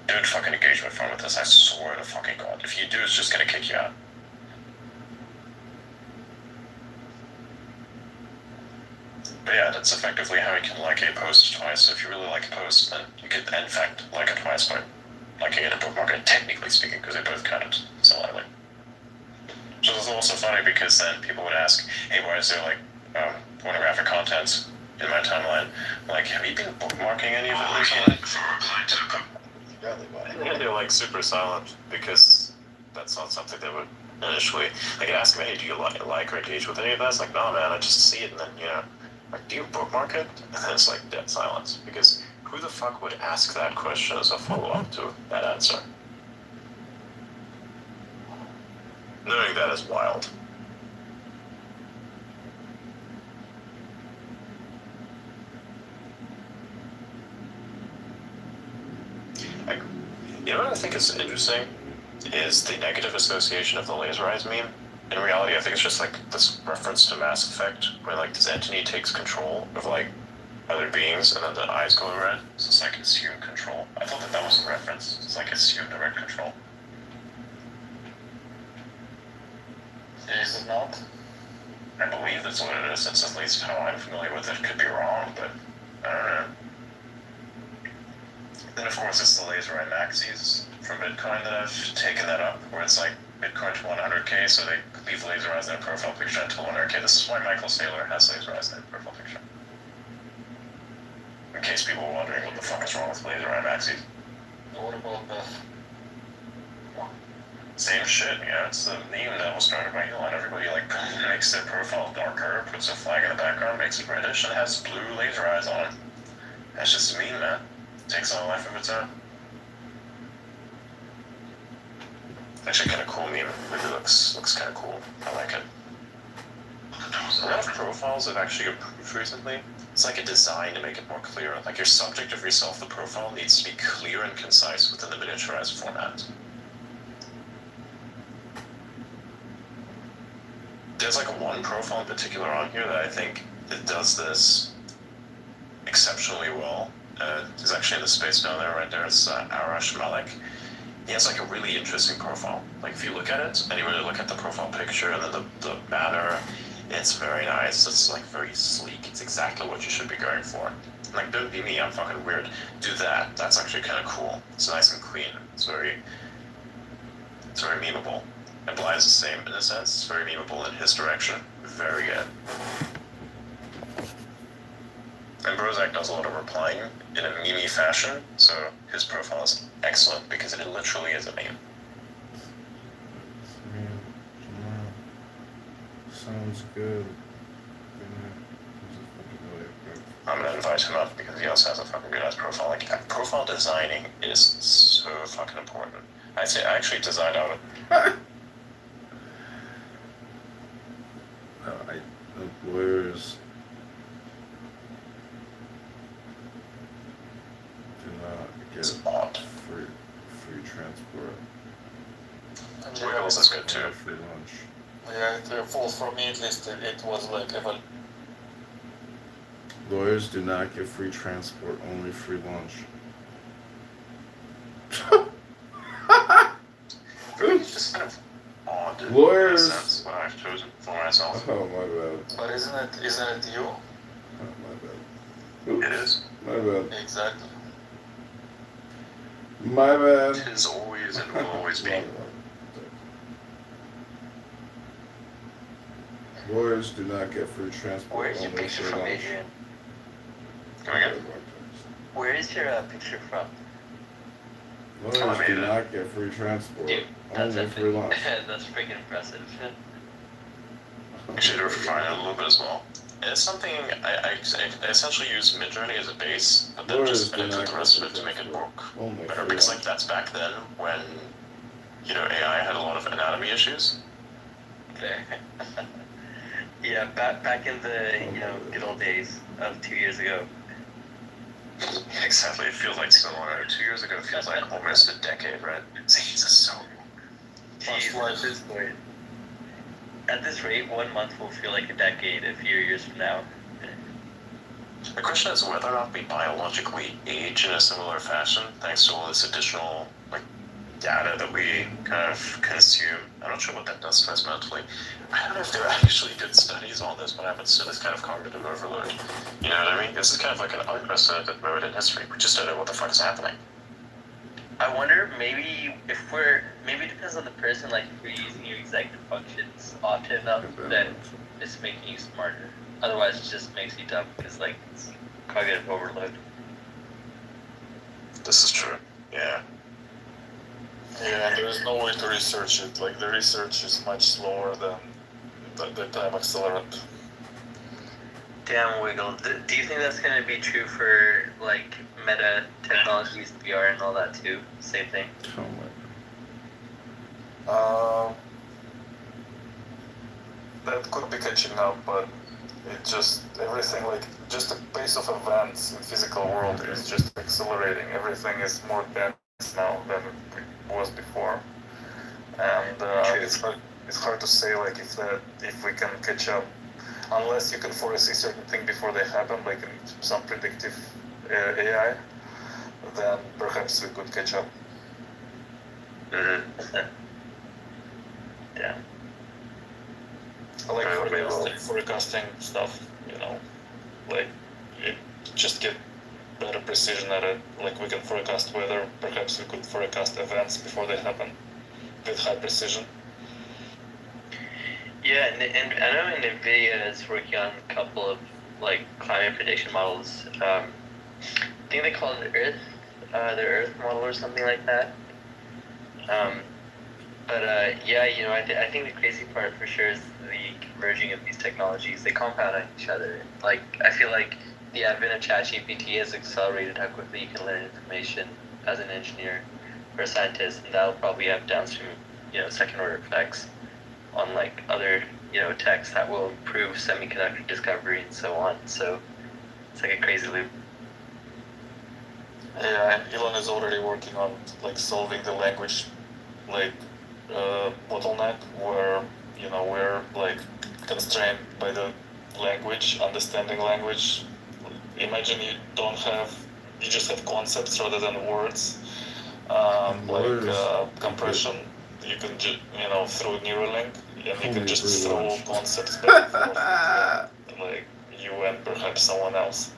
Dude, fucking engagement fun with this, I swear to fucking god. If you do, it's just gonna kick you out. But yeah, that's effectively how you can like a post twice. So if you really like a post, then you could, in fact, like it twice by liking it and bookmarking it, technically speaking, because they both counted similarly. Which is also funny because then people would ask, hey, why is there like pornographic content in my timeline? Like, have you been bookmarking any of it recently? And they're like super silent because that's not something they would initially like ask me, hey, do you like or engage with any of that? It's like, no man, I just see it and then, you know, like, do you bookmark it? And then it's like dead silence because who the fuck would ask that question as a follow-up to that answer? Knowing that is wild. I think is interesting is the negative association of the laser eyes meme. In reality, I think it's just like this reference to Mass Effect, where like this entity takes control of like other beings, and then the eyes go red. So it's like assumed control. I thought that was a reference. It's like assumed direct control. Is it not? I believe that's what it is. That's at least how I'm familiar with it. Could be wrong, but I don't know. Then of course it's the laser eye maxis from Bitcoin that I've taken that up, where it's like Bitcoin to 100K, so they leave laser eyes in their profile picture until 100K. This is why Michael Saylor has laser eyes in their profile picture. In case people are wondering what the fuck is wrong with laser eye maxis. What about Beth? Same shit, yeah. It's the meme that was started by Elon. Everybody like makes their profile darker, puts a flag in the background, makes it reddish, and has blue laser eyes on it. That's just a meme, man. It takes on a life of its own. Actually, kind of cool meme. It looks kind of cool. I like it. A lot of profiles have actually improved recently. It's like a design to make it more clear. Like your subject of yourself, the profile needs to be clear and concise within the miniaturized format. There's like one profile in particular on here that I think it does this exceptionally well. He's actually in the space down there, right there. It's Arash Malik. He has like a really interesting profile. Like if you look at it, and you really look at the profile picture and then the banner, it's very nice. It's like very sleek. It's exactly what you should be going for. Like, don't be me, I'm fucking weird. Do that. That's actually kind of cool. It's nice and clean. It's very memeable. And Bly's the same in a sense. It's very memeable in his direction. Very good. And Brozak does a lot of replying in a meme fashion, so his profile is excellent because it literally is a meme. Sounds good. I'm gonna invite him up because he also has a fucking good ass profile. Like, profile designing is so fucking important. I'd say I actually designed out Lawyers do not It's get odd. free transport. Wiggles is good too. Free lunch. Yeah, for me at least, it was like Lawyers do not get free transport, only free lunch. It's just kind of odd. Lawyers. That's what I've chosen for myself. Oh, my bad. But isn't it you? Oh, my bad. Oops. It is. My bad. Exactly. My bad. It is always and will always be. Lawyers do not get free transport. Where is your only picture free from, lunch. Adrian? Come again? Where is your picture from? Lawyers do not get free transport. Dude, that's only free lunch. That's freaking impressive. Actually, to refine it a little bit as well. It's something I essentially use Midjourney as a base, but then Lawyers just do edited not the rest of get it to make it work only better. free Because lunch. like that's back then when AI had a lot of anatomy issues. There. Yeah, back in the good old days of 2 years ago. Exactly. It feels like so long ago. 2 years ago feels like almost a decade, right? Jesus, so. Jeez, at this rate, 1 month will feel like a decade a few years from now. The question is whether or not we biologically age in a similar fashion, thanks to all this additional data that we kind of consume. I'm not sure what that does to us mentally. I don't know if there are actually good studies on this, what happens to this kind of cognitive overload. You know what I mean? This is kind of like an unprecedented moment in history. We just don't know what the fuck is happening. I wonder, maybe it depends on the person, like if you're using your executive functions often enough that it's making you smarter. Otherwise it just makes you dumb because like it's cognitive overload. This is true. Yeah. Yeah, there is no way to research it. Like the research is much slower than the time accelerant. Damn, Wiggle. Do you think that's going to be true for like meta technologies, VR, and all that too? Same thing. Oh That could be catching up, but it just everything like just the pace of events in physical world is just accelerating. Everything is more dense now than was before, and it's hard to say like if we can catch up, unless you can foresee certain things before they happen, like in some predictive AI, then perhaps we could catch up. Yeah. Like Maybe forecasting stuff, like it just get better precision at it. Like we can forecast weather, perhaps we could forecast events before they happen with high precision. Yeah, and I know NVIDIA is working on a couple of like climate prediction models. I think they call it Earth, the Earth model or something like that. Yeah, I think the crazy part for sure is the converging of these technologies. They compound on each other. Like, I feel like the advent of ChatGPT has accelerated how quickly you can learn information as an engineer or a scientist, and that'll probably have downstream, second order effects on like other, techs that will improve semiconductor discovery and so on. So it's like a crazy loop. Yeah, and Elon is already working on like solving the language like bottleneck where we're like constrained by the language, understanding language. Imagine you just have concepts rather than words. Compression, you can just through Neuralink, and you can just throw concepts back and forth between like you and perhaps someone else.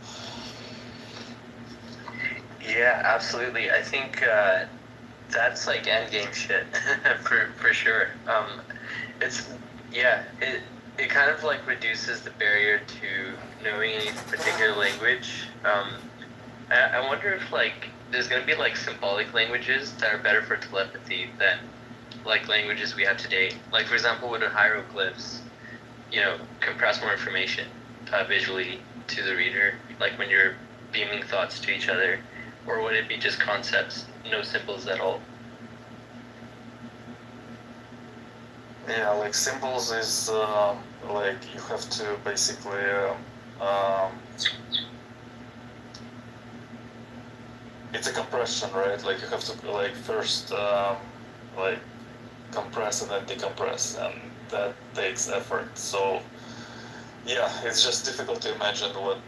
Yeah, absolutely. I think that's like end game shit for sure. It kind of like reduces the barrier to knowing any particular language. I wonder if like there's gonna be like symbolic languages that are better for telepathy than like languages we have today. Like for example, would hieroglyphs, compress more information visually to the reader, like when you're beaming thoughts to each other, or would it be just concepts, no symbols at all? Yeah, like symbols is like you have to basically it's a compression, right? Like you have to like first like compress and then decompress, and that takes effort. So yeah, it's just difficult to imagine what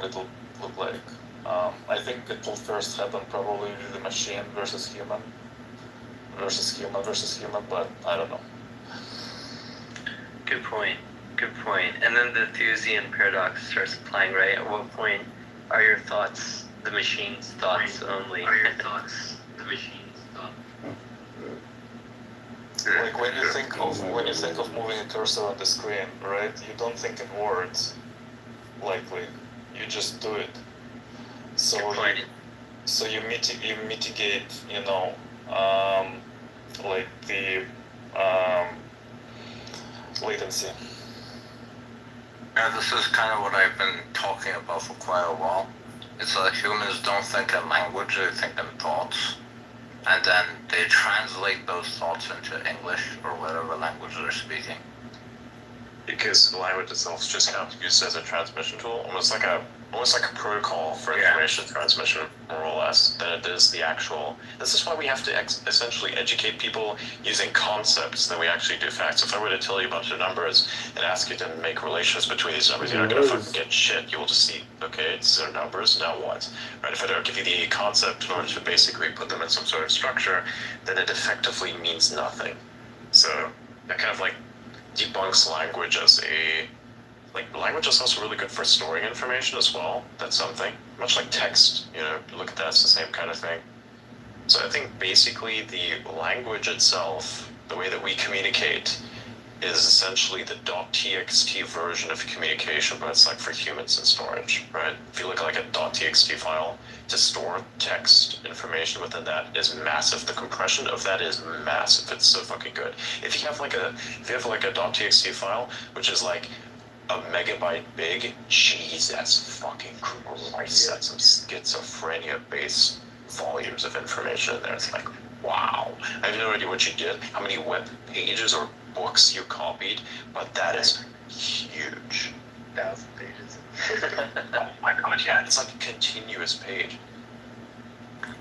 it'll look like. I think it will first happen probably with the machine versus human, but I don't know. Good point. And then the Thuzian paradox starts applying, right? At what point are your thoughts the machine's thoughts only? Are your thoughts the machine's thoughts? Like when you think of moving a cursor on the screen, right? You don't think in words, likely. You just do it. So you mitigate, like the latency. Yeah, this is kind of what I've been talking about for quite a while. It's like humans don't think in language, they think in thoughts. And then they translate those thoughts into English or whatever language they're speaking. Because the language itself is just kind of used as a transmission tool, almost like a protocol for information transmission, more or less, than it is the actual. This is why we have to essentially educate people using concepts than we actually do facts. If I were to tell you a bunch of numbers and ask you to make relations between these numbers, you're not going to fucking get shit. You will just see, okay, it's their numbers, now what? Right? If I don't give you the concept in order to basically put them in some sort of structure, then it effectively means nothing. So that kind of like debunks language as a language is also really good for storing information as well. That's something. Much like text, look at that, it's the same kind of thing. So I think basically the language itself, the way that we communicate, is essentially the .txt version of communication, but it's like for humans in storage, right? If you look at like a .txt file, to store text information within that is massive. The compression of that is massive. It's so fucking good. If you have like a .txt file, which is like a megabyte big, Jesus fucking Christ, that's some schizophrenia-based volumes of information in there. It's like, wow. I have no idea what you did, how many web pages or books you copied, but that is huge. 1,000 pages. Oh my god, yeah, it's like a continuous page.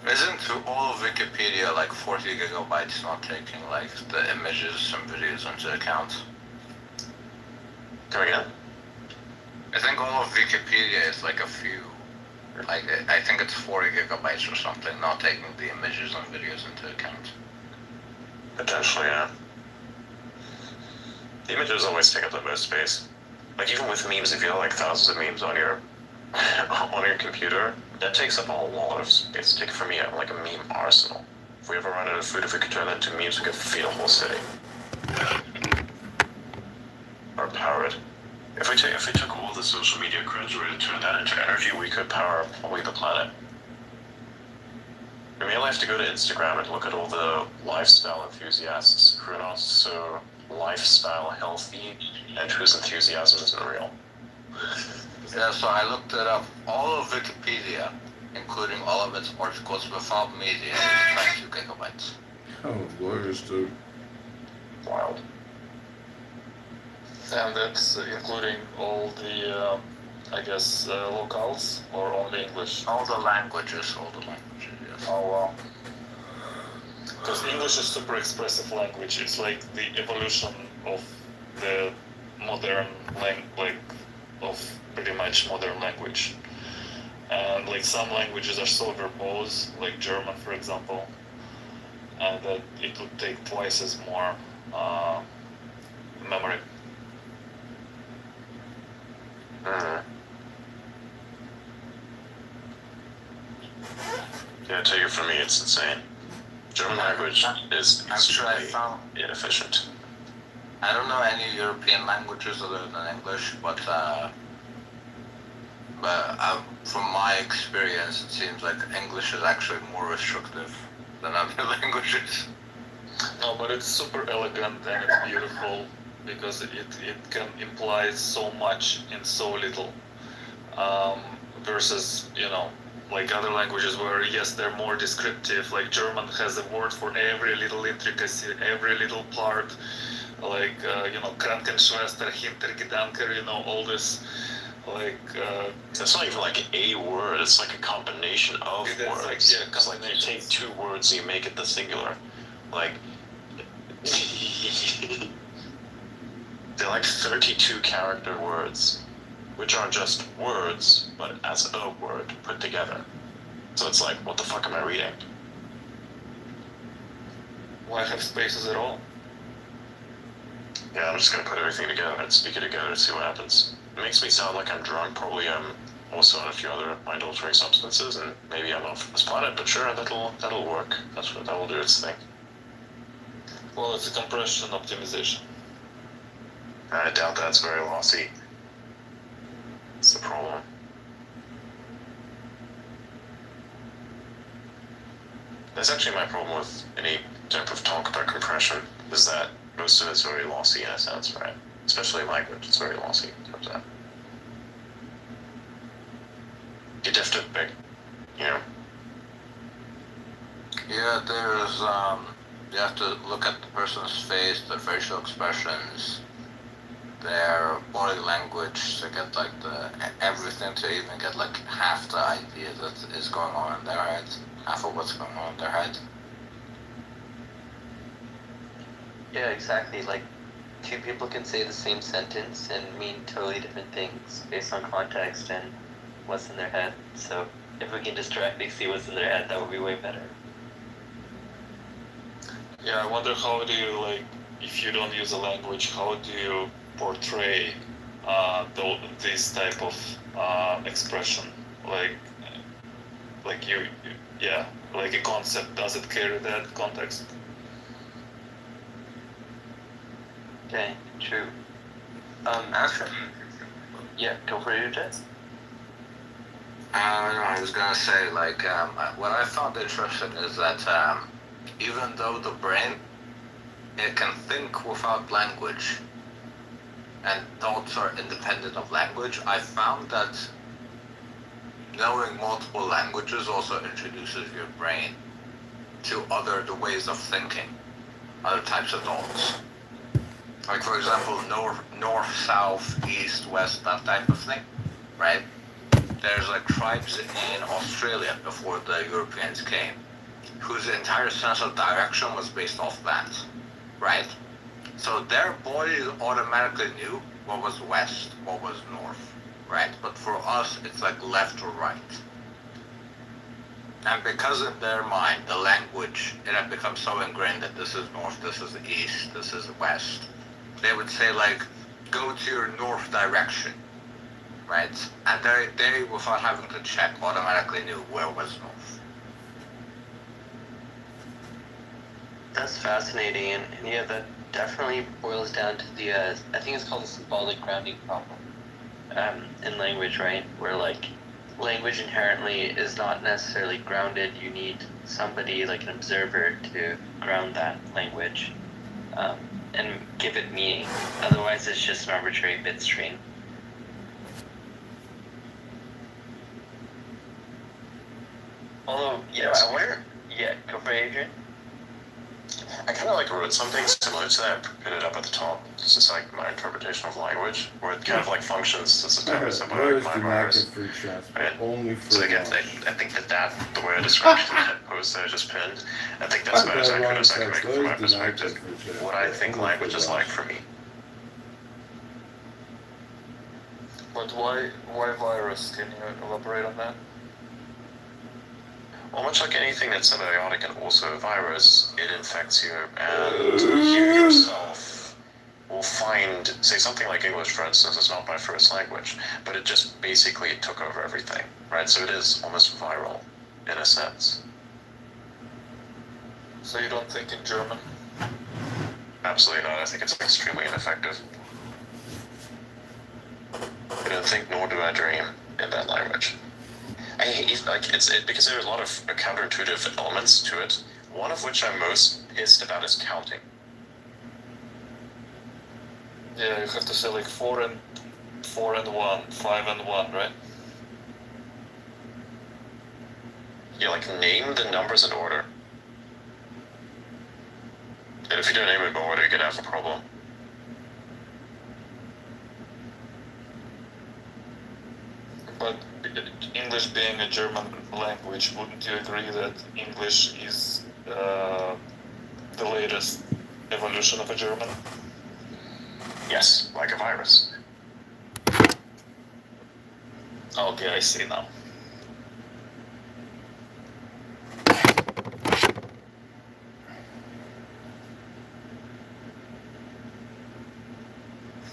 Isn't all of Wikipedia like 40 gigabytes not taking like the images and videos into account? Come again? I think all of Wikipedia is like a few. Like I think it's 40 gigabytes or something, not taking the images and videos into account. Potentially, yeah. The images always take up the most space. Like even with memes, if you have like thousands of memes on your on your computer, that takes up a lot of space. Take it from me, I have like a meme arsenal. If we ever run out of food, if we could turn that into memes, we could feed a whole city. Or power it. If we took all the social media creds and turn that into energy, we could power probably the planet. We mainly have to go to Instagram and look at all the lifestyle enthusiasts who are not so lifestyle healthy and whose enthusiasm isn't real. Yeah, so I looked it up. All of Wikipedia, including all of its articles without media, is 22 gigabytes. Oh, lawyers do. Wild. And that's including all the, I guess, locals or only English? All the languages, yes. Oh wow. Because English is super expressive language. It's like the evolution of the modern of pretty much modern language. And like some languages are so verbose, like German, for example, and that it would take twice as more memory. Mm-hmm. Yeah, I tell you, for me, it's insane. German language is extremely inefficient. I don't know any European languages other than English, but from my experience, it seems like English is actually more restrictive than other languages. No, but it's super elegant and it's beautiful because it can imply so much in so little. Versus, like other languages where, yes, they're more descriptive. Like German has a word for every little intricacy, every little part. Like, Krankenschwester, Hintergedanke, all this. Like, it's not even like a word, it's like a combination of words. Because like you take two words and you make it the singular. Like, they're like 32 character words, which are just words, but as a word put together. So it's like, what the fuck am I reading? Why have spaces at all? Yeah, I'm just gonna put everything together and speak it together and see what happens. It makes me sound like I'm drunk. Probably I'm also on a few other mind-altering substances, and maybe I'm off this planet. But sure, that'll work. That will do its thing. Well, it's a compression optimization. I doubt that's very lossy. That's the problem. That's actually my problem with any type of talk about compression, is that most of it's very lossy in a sense, right? Especially language, it's very lossy in terms of that. You'd have to pick, Yeah, there's, you have to look at the person's face, their facial expressions, their body language to get like everything, to even get like half the idea that is going on in their head, half of what's going on in their head. Yeah, exactly. Like, two people can say the same sentence and mean totally different things based on context and what's in their head. So if we can just directly see what's in their head, that would be way better. Yeah, I wonder how do you, like, if you don't use a language, how do you portray this type of expression? Like you, yeah, like a concept, does it carry that context? Okay, true. Yeah, go for it, Jess. I was gonna say, like, what I found interesting is that even though the brain, it can think without language, and thoughts are independent of language, I found that knowing multiple languages also introduces your brain to the ways of thinking, other types of thoughts. Like, for example, north, south, east, west, that type of thing, right? there's like tribes in Australia before the Europeans came, whose entire sense of direction was based off that, right? So their bodies automatically knew what was west, what was north, right? But for us, it's like left or right. And because in their mind, the language, it had become so ingrained that this is north, this is east, this is west, they would say like, go to your north direction, right? And they without having to check, automatically knew where was north. That's fascinating, and yeah, that definitely boils down to the, I think it's called the symbolic grounding problem in language, right? Where, like, language inherently is not necessarily grounded. You need somebody, like an observer, to ground that language and give it meaning. Otherwise, it's just an arbitrary bit string. Although, yeah, I wonder, yeah, go for it, Adrian. I kind of like wrote something similar to that, put it up at the top. It's just like my interpretation of language, where it kind of like functions as a term of Where's like the my lack virus. of free transport? Right. Only for So again, lunch. I think that the way I described it in that post that I just pinned, I think that's about as accurate as I can make it from my perspective. What I think language is like for me. But why virus? Can you elaborate on that? Well, much like anything that's symbiotic and also a virus, it infects you, and you yourself will find, say something like English, for instance, is not my first language, but it just basically took over everything, right? So it is almost viral, in a sense. So you don't think in German? Absolutely not. I think it's extremely ineffective. I don't think, nor do I dream, in that language. I hate, like, because there are a lot of counterintuitive elements to it, one of which I'm most pissed about is counting. Yeah, you have to say like 4 and 1, 5 and 1, right? You like name the numbers in order. And if you don't name them in order, you're gonna have a problem. But English being a German language, wouldn't you agree that English is the latest evolution of a German? Yes, like a virus. Okay, I see now.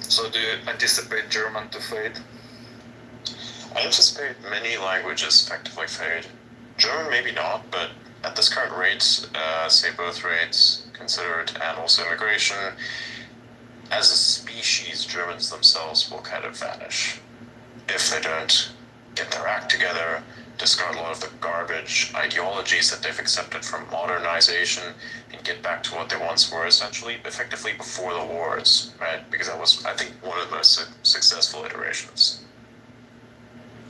So do you anticipate German to fade? I anticipate many languages effectively fade. German maybe not, but at this current rate, say birth rates considered, and also immigration, as a species, Germans themselves will kind of vanish if they don't get their act together, discard a lot of the garbage ideologies that they've accepted from modernization, and get back to what they once were, essentially, effectively before the wars, right? Because that was, I think, one of the most successful iterations.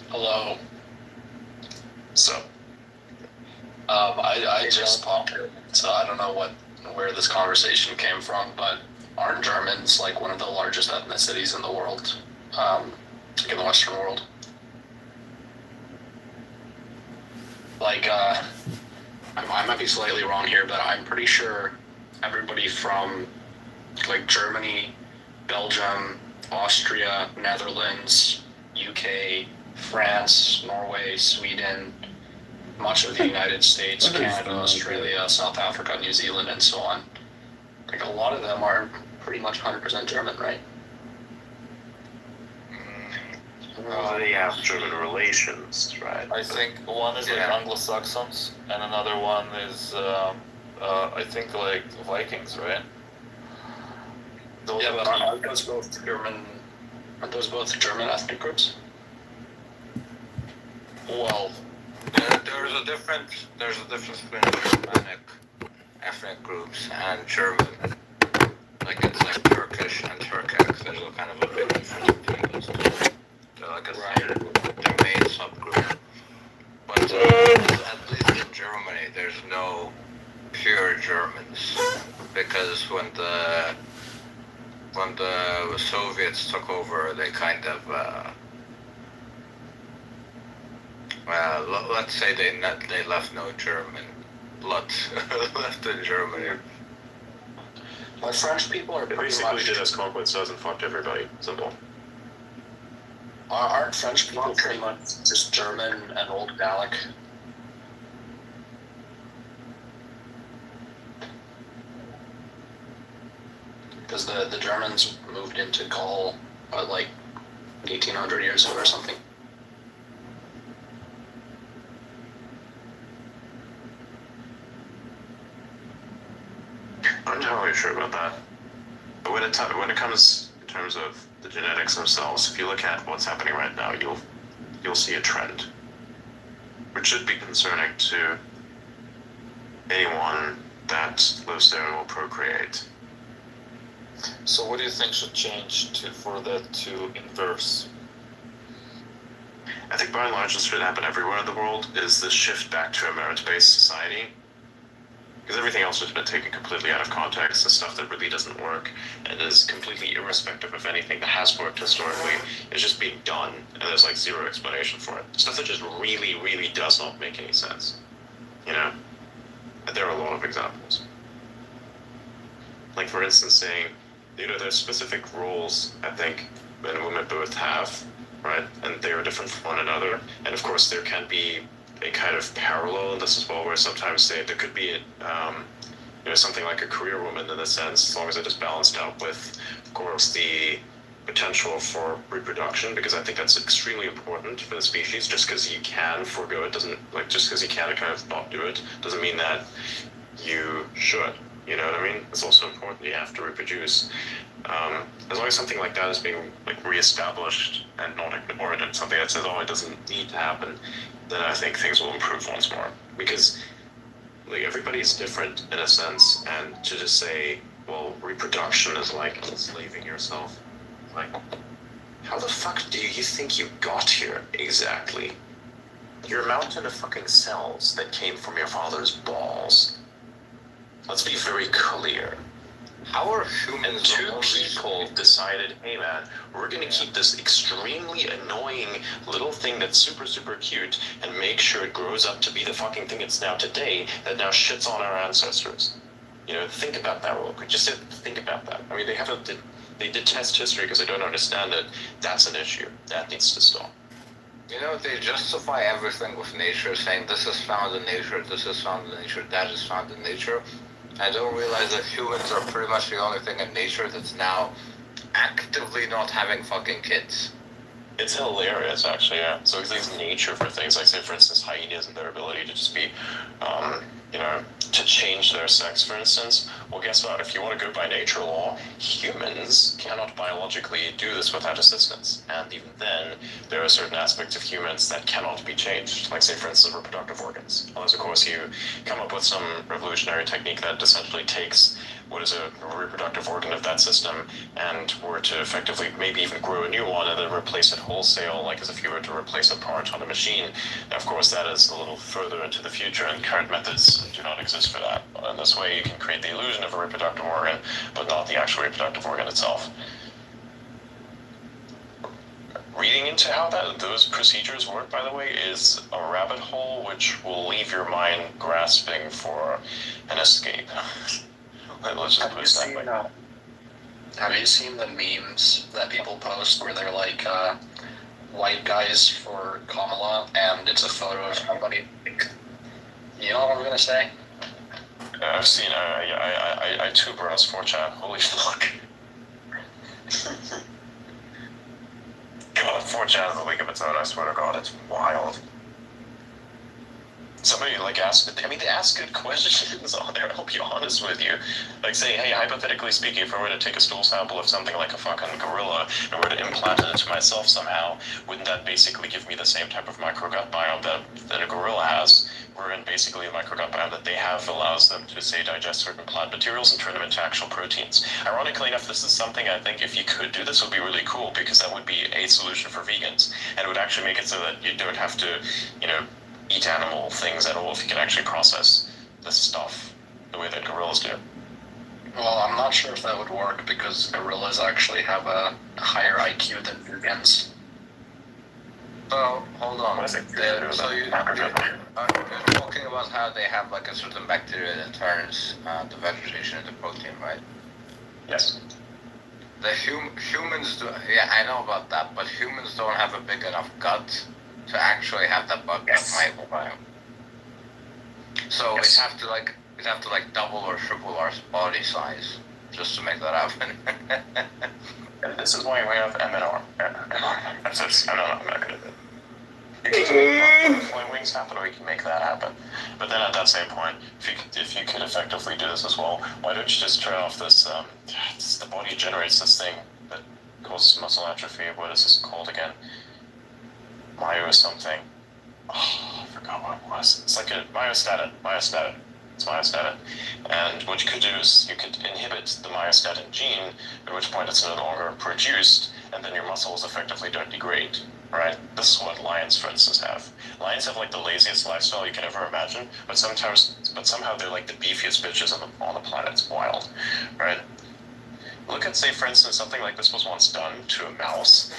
Hello. So, I just popped in, so I don't know where this conversation came from, but aren't Germans like one of the largest ethnicities in the world, in the Western world? Like, I might be slightly wrong here, but I'm pretty sure everybody from like Germany, Belgium, Austria, Netherlands, UK, France, Norway, Sweden, much of the United States, Canada, Australia, South Africa, New Zealand, and so on. Like, a lot of them are pretty much 100% German, right? they have German relations, right? I think one is like Anglo-Saxons, and another one is I think like Vikings, right? Those Yeah, but aren't those both German? Aren't those both German ethnic groups? well, There's a difference between Germanic ethnic groups and German. Like it's like Turkish and Turkic. There's a kind of a big difference between those two. They're like a their main subgroup. But at least in Germany, there's no pure Germans because when the Soviets took over, they kind of Well, let's say they left no German blood left in Germany. My French people are They pretty basically much. did as Congress does and fucked everybody. Simple. Aren't French people pretty much just German and Old Gallic? Because the Germans moved into Gaul like 1800 years ago or something. I'm not entirely sure about that. But when it comes in terms of the genetics themselves, if you look at what's happening right now, you'll see a trend, which should be concerning to anyone that lives there and will procreate. So what do you think should change for that to inverse? I think by and large, this should happen everywhere in the world, is this shift back to a merit-based society. Because everything else has been taken completely out of context, and stuff that really doesn't work, and is completely irrespective of anything that has worked historically, is just being done, and there's like zero explanation for it. Stuff that just really, really does not make any sense. You know? And there are a lot of examples. Like for instance saying, you know, there's specific roles, I think, men and women both have, right? And they are different from one another. And of course there can be a kind of parallel in this as well, where sometimes there could be something like a career woman in a sense, as long as it is balanced out with, of course, the potential for reproduction, because I think that's extremely important for the species. Just because you can forego it doesn't, like, just because you can kind of not do it doesn't mean that you should. You know what I mean? It's also important you have to reproduce. As long as something like that is being like reestablished and not ignored, and something that says, oh, it doesn't need to happen, then I think things will improve once more. Because like everybody's different in a sense, and to just say, well, reproduction is like enslaving yourself, like, how the fuck do you think you got here exactly? You're a mountain of fucking cells that came from your father's balls. Let's be very clear. How are And humans two people decided, hey man, we're gonna keep this extremely annoying little thing that's super, super cute and make sure it grows up to be the fucking thing it's now today that now shits on our ancestors. You know, think about that real quick. Just think about that. I mean, they detest history because they don't understand it. That's an issue. That needs to stop. You know, they justify everything with nature, saying this is found in nature, this is found in nature, that is found in nature. I don't realize that humans are pretty much the only thing in nature that's now actively not having fucking kids. It's hilarious, actually, yeah. So these nature for things, like, say, for instance, hyenas and their ability to just be, to change their sex, for instance. Well, guess what? If you want to go by nature law, humans cannot biologically do this without assistance. And even then, there are certain aspects of humans that cannot be changed. Like, say, for instance, reproductive organs. Unless, of course, you come up with some revolutionary technique that essentially takes what is a reproductive organ of that system and were to effectively maybe even grow a new one and then replace it wholesale, like as if you were to replace a part on a machine. Now, of course, that is a little further into the future, and current methods do not exist for that. In this way, you can create the illusion of a reproductive organ, but not the actual reproductive organ itself. Reading into how those procedures work, by the way, is a rabbit hole which will leave your mind grasping for an escape. Let's just put it that way. Have you seen the memes that people post where they're like, white guys for Kamala, and it's a photo of somebody? You know what I'm gonna say? I've seen, I too browse 4chan, holy fuck. God, 4chan is a league of its own, I swear to God, it's wild. Somebody they ask good questions on there, I'll be honest with you. Like say, hey, hypothetically speaking, if I were to take a stool sample of something like a fucking gorilla and were to implant it into myself somehow, wouldn't that basically give me the same type of microgut biome that a gorilla has, wherein basically the microgut biome that they have allows them to, say, digest certain plant materials and turn them into actual proteins. Ironically enough, this is something I think if you could do this would be really cool, because that would be a solution for vegans, and it would actually make it so that you don't have to, eat animal things at all if you can actually process this stuff the way that gorillas do. Well, I'm not sure if that would work because gorillas actually have a higher IQ than vegans. So hold on. What is it? So you're talking about how they have like a certain bacteria that turns the vegetation into protein, right? Yes. The humans do. Yeah, I know about that, but humans don't have a big enough gut to actually have that microbiome. So Yes. we'd have to like double or triple our body size just to make that happen. And this is why we have MNR. That's just, I'm not gonna do it. You can make flying wings happen, or we can make that happen. But then at that same point, if you could effectively do this as well, why don't you just turn off this? The body generates this thing that causes muscle atrophy. What is this called again? Myo something. Oh, I forgot what it was. It's like a myostatin. It's myostatin. And what you could do is you could inhibit the myostatin gene, at which point it's no longer produced, and then your muscles effectively don't degrade. Right? This is what lions, for instance, have. Lions have like the laziest lifestyle you can ever imagine, but somehow they're like the beefiest bitches on the planet. It's wild, right? Look at, say, for instance, something like this was once done to a mouse.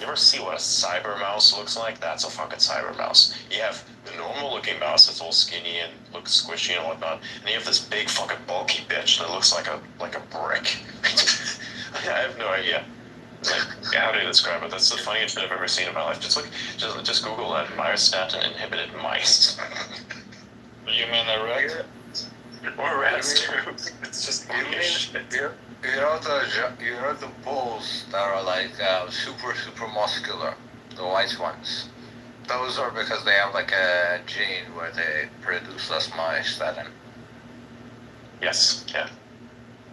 You ever see what a cyber mouse looks like? That's a fucking cyber mouse. You have the normal-looking mouse that's all skinny and looks squishy and whatnot, and you have this big fucking bulky bitch that looks like a brick. I have no idea. Like, how do you describe it? That's the funniest shit I've ever seen in my life. Just Google that. Myostatin inhibited mice. You mean a rat? Or rats too. It's just funny as shit. You know the bulls that are like super muscular, the white ones. Those are because they have like a gene where they produce less myostatin. Yes, yeah.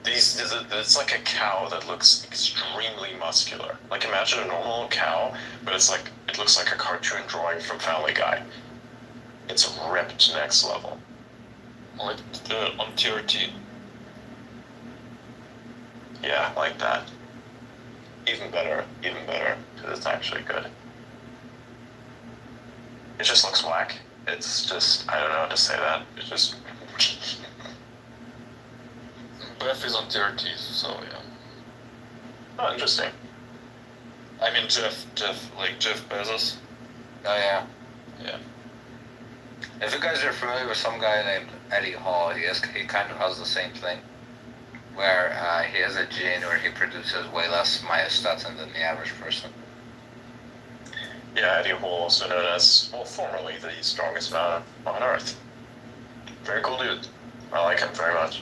It's like a cow that looks extremely muscular. Like imagine a normal cow, but it looks like a cartoon drawing from Family Guy. It's ripped next level. Like on TRT. Yeah, like that. Even better, because it's actually good. It just looks whack. It's just, I don't know how to say that. It's just... Beth is on TRT, so yeah. Oh, interesting. I mean Jeff Bezos. Oh yeah. Yeah. If you guys are familiar with some guy named Eddie Hall, he kind of has the same thing, where he has a gene where he produces way less myostatin than the average person. Yeah, Eddie Hall, also known as, well, formerly the strongest man on Earth. Very cool dude. I like him very much.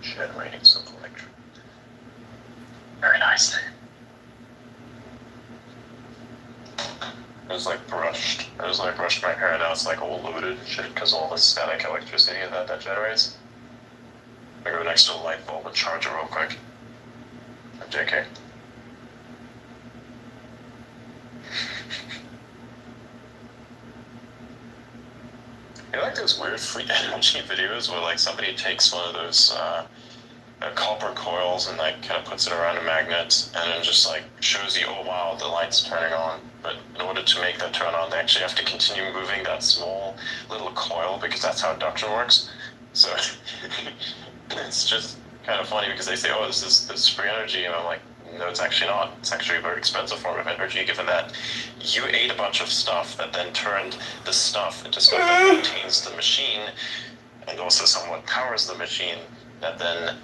Generating some electricity. Very nice. It was like brushed my hair, now it's like all loaded and shit because all the static electricity that generates. I go next to a light bulb and charge it real quick. I'm JK. You like those weird free energy videos where like somebody takes one of those copper coils and like kind of puts it around a magnet and then just like shows you, oh wow, the light's turning on. But in order to make that turn on, they actually have to continue moving that small little coil because that's how induction works. So it's just kind of funny because they say, oh, this is free energy, and I'm like, no, it's actually not. It's actually a very expensive form of energy, given that you ate a bunch of stuff that then turned the stuff into stuff that maintains the machine and also somewhat powers the machine that then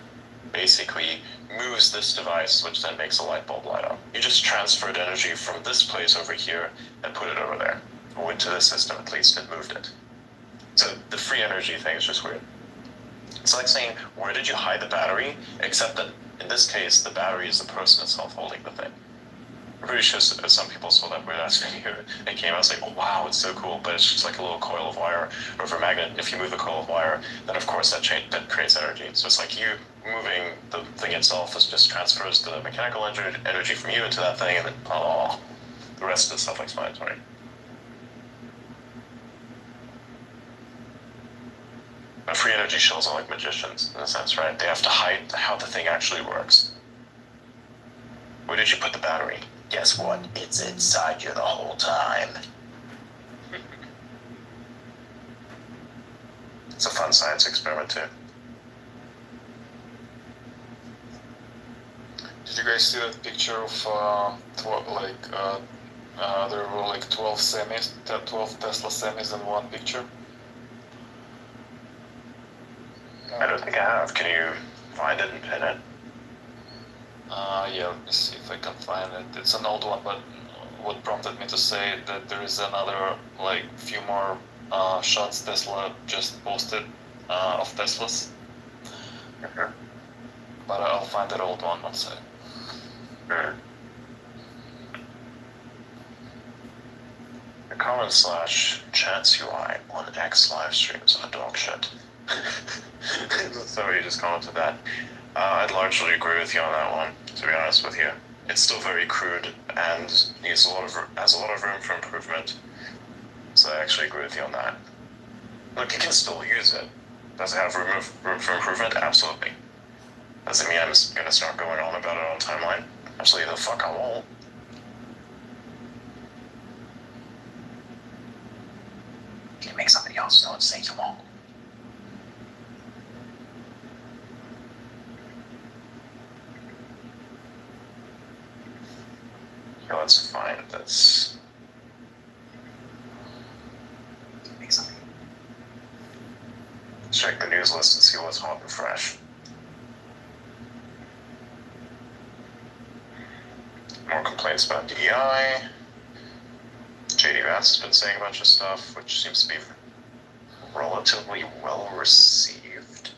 basically moves this device, which then makes a light bulb light up. You just transferred energy from this place over here and put it over there. Or into the system, at least it moved it. So the free energy thing is just weird. It's like saying, where did you hide the battery? Except that in this case, the battery is the person itself holding the thing. I'm pretty sure some people saw that weird ass video and came out and say, oh wow, it's so cool, but it's just like a little coil of wire over a magnet. If you move the coil of wire, then of course that creates energy. So it's like you moving the thing itself just transfers the mechanical energy from you into that thing, and then the rest is self-explanatory. But free energy shells are like magicians in a sense, right? They have to hide how the thing actually works. Where did you put the battery? Guess what? It's inside you the whole time. It's a fun science experiment too. you guys see that picture of there were like 12 semis, 12 Tesla semis in one picture? I don't think I have. Can you find it and pin it? Yeah, let me see if I can find it. It's an old one, but what prompted me to say that there is another, like, few more shots Tesla just posted of Teslas. Okay. But I'll find that old one once Hmm. The /chats UI on X live streams are dog shit. So you just commented that. I'd largely agree with you on that one, to be honest with you. It's still very crude and has a lot of room for improvement. So I actually agree with you on that. Look, you can still use it. Does it have room for improvement? Absolutely. Does it mean I'm gonna start going on about it on timeline? Absolutely the fuck I won't. Can you make somebody else know and say you won't? Yeah, that's fine. That's. Make something. Let's check the news list and see what's hot and fresh. More complaints about DEI. JD Vance has been saying a bunch of stuff, which seems to be relatively well received.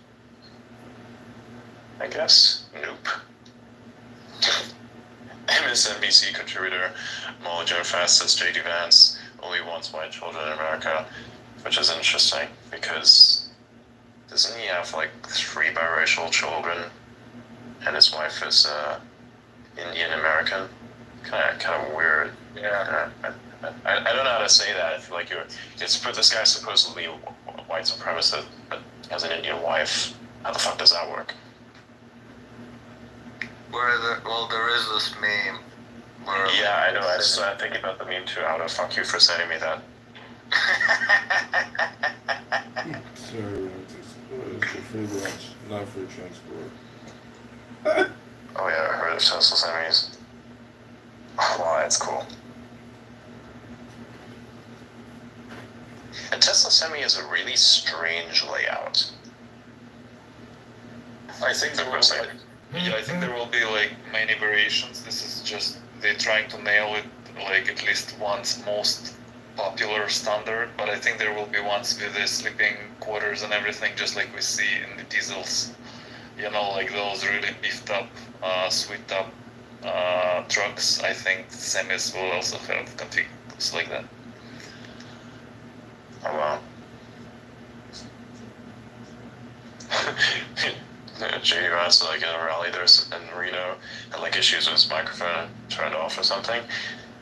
I guess. Nope. MSNBC contributor Molly Joe Fast says JD Vance only wants white children in America, which is interesting because doesn't he have like 3 biracial children, and his wife is Indian American? Kind of weird. Yeah. I don't know how to say that. I feel like this guy's supposedly white supremacist, but has an Indian wife. How the fuck does that work? Well, there is this meme where... Yeah, I know. I was thinking about the meme too. How to fuck you for sending me that. Sorry, what is your favorite watch? Not for transport. Oh yeah, I heard of Tesla semis. Wow, that's cool. A Tesla semi is a really strange layout. I think there will I think there will be like many variations. This is just they're trying to nail it like at least one's most popular standard, but I think there will be ones with the sleeping quarters and everything, just like we see in the diesels. You know, like those really beefed up, sweet up trucks. I think semis will also have configurations like that. Oh wow. JD Vance, like in a rally there's in Reno, had like issues with his microphone, turned off or something.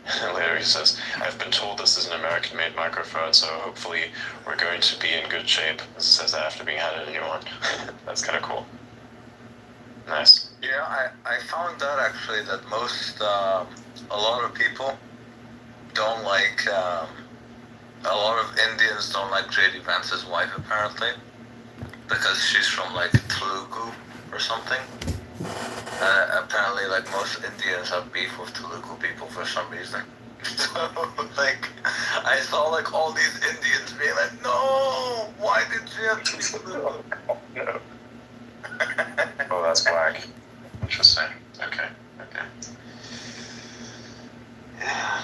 And later he says, I've been told this is an American-made microphone, so hopefully we're going to be in good shape. It says that after being handed a new one. That's kind of cool. Nice. Yeah, I found that actually that a lot of people don't like, a lot of Indians don't like JD Vance's wife apparently, because she's from like Telugu or something. Apparently, like most Indians have beef with Telugu people for some reason. So, like, I saw like all these Indians being like, "No, why did she have to be Telugu?" No. Oh, that's whack. Interesting. Okay. Yeah.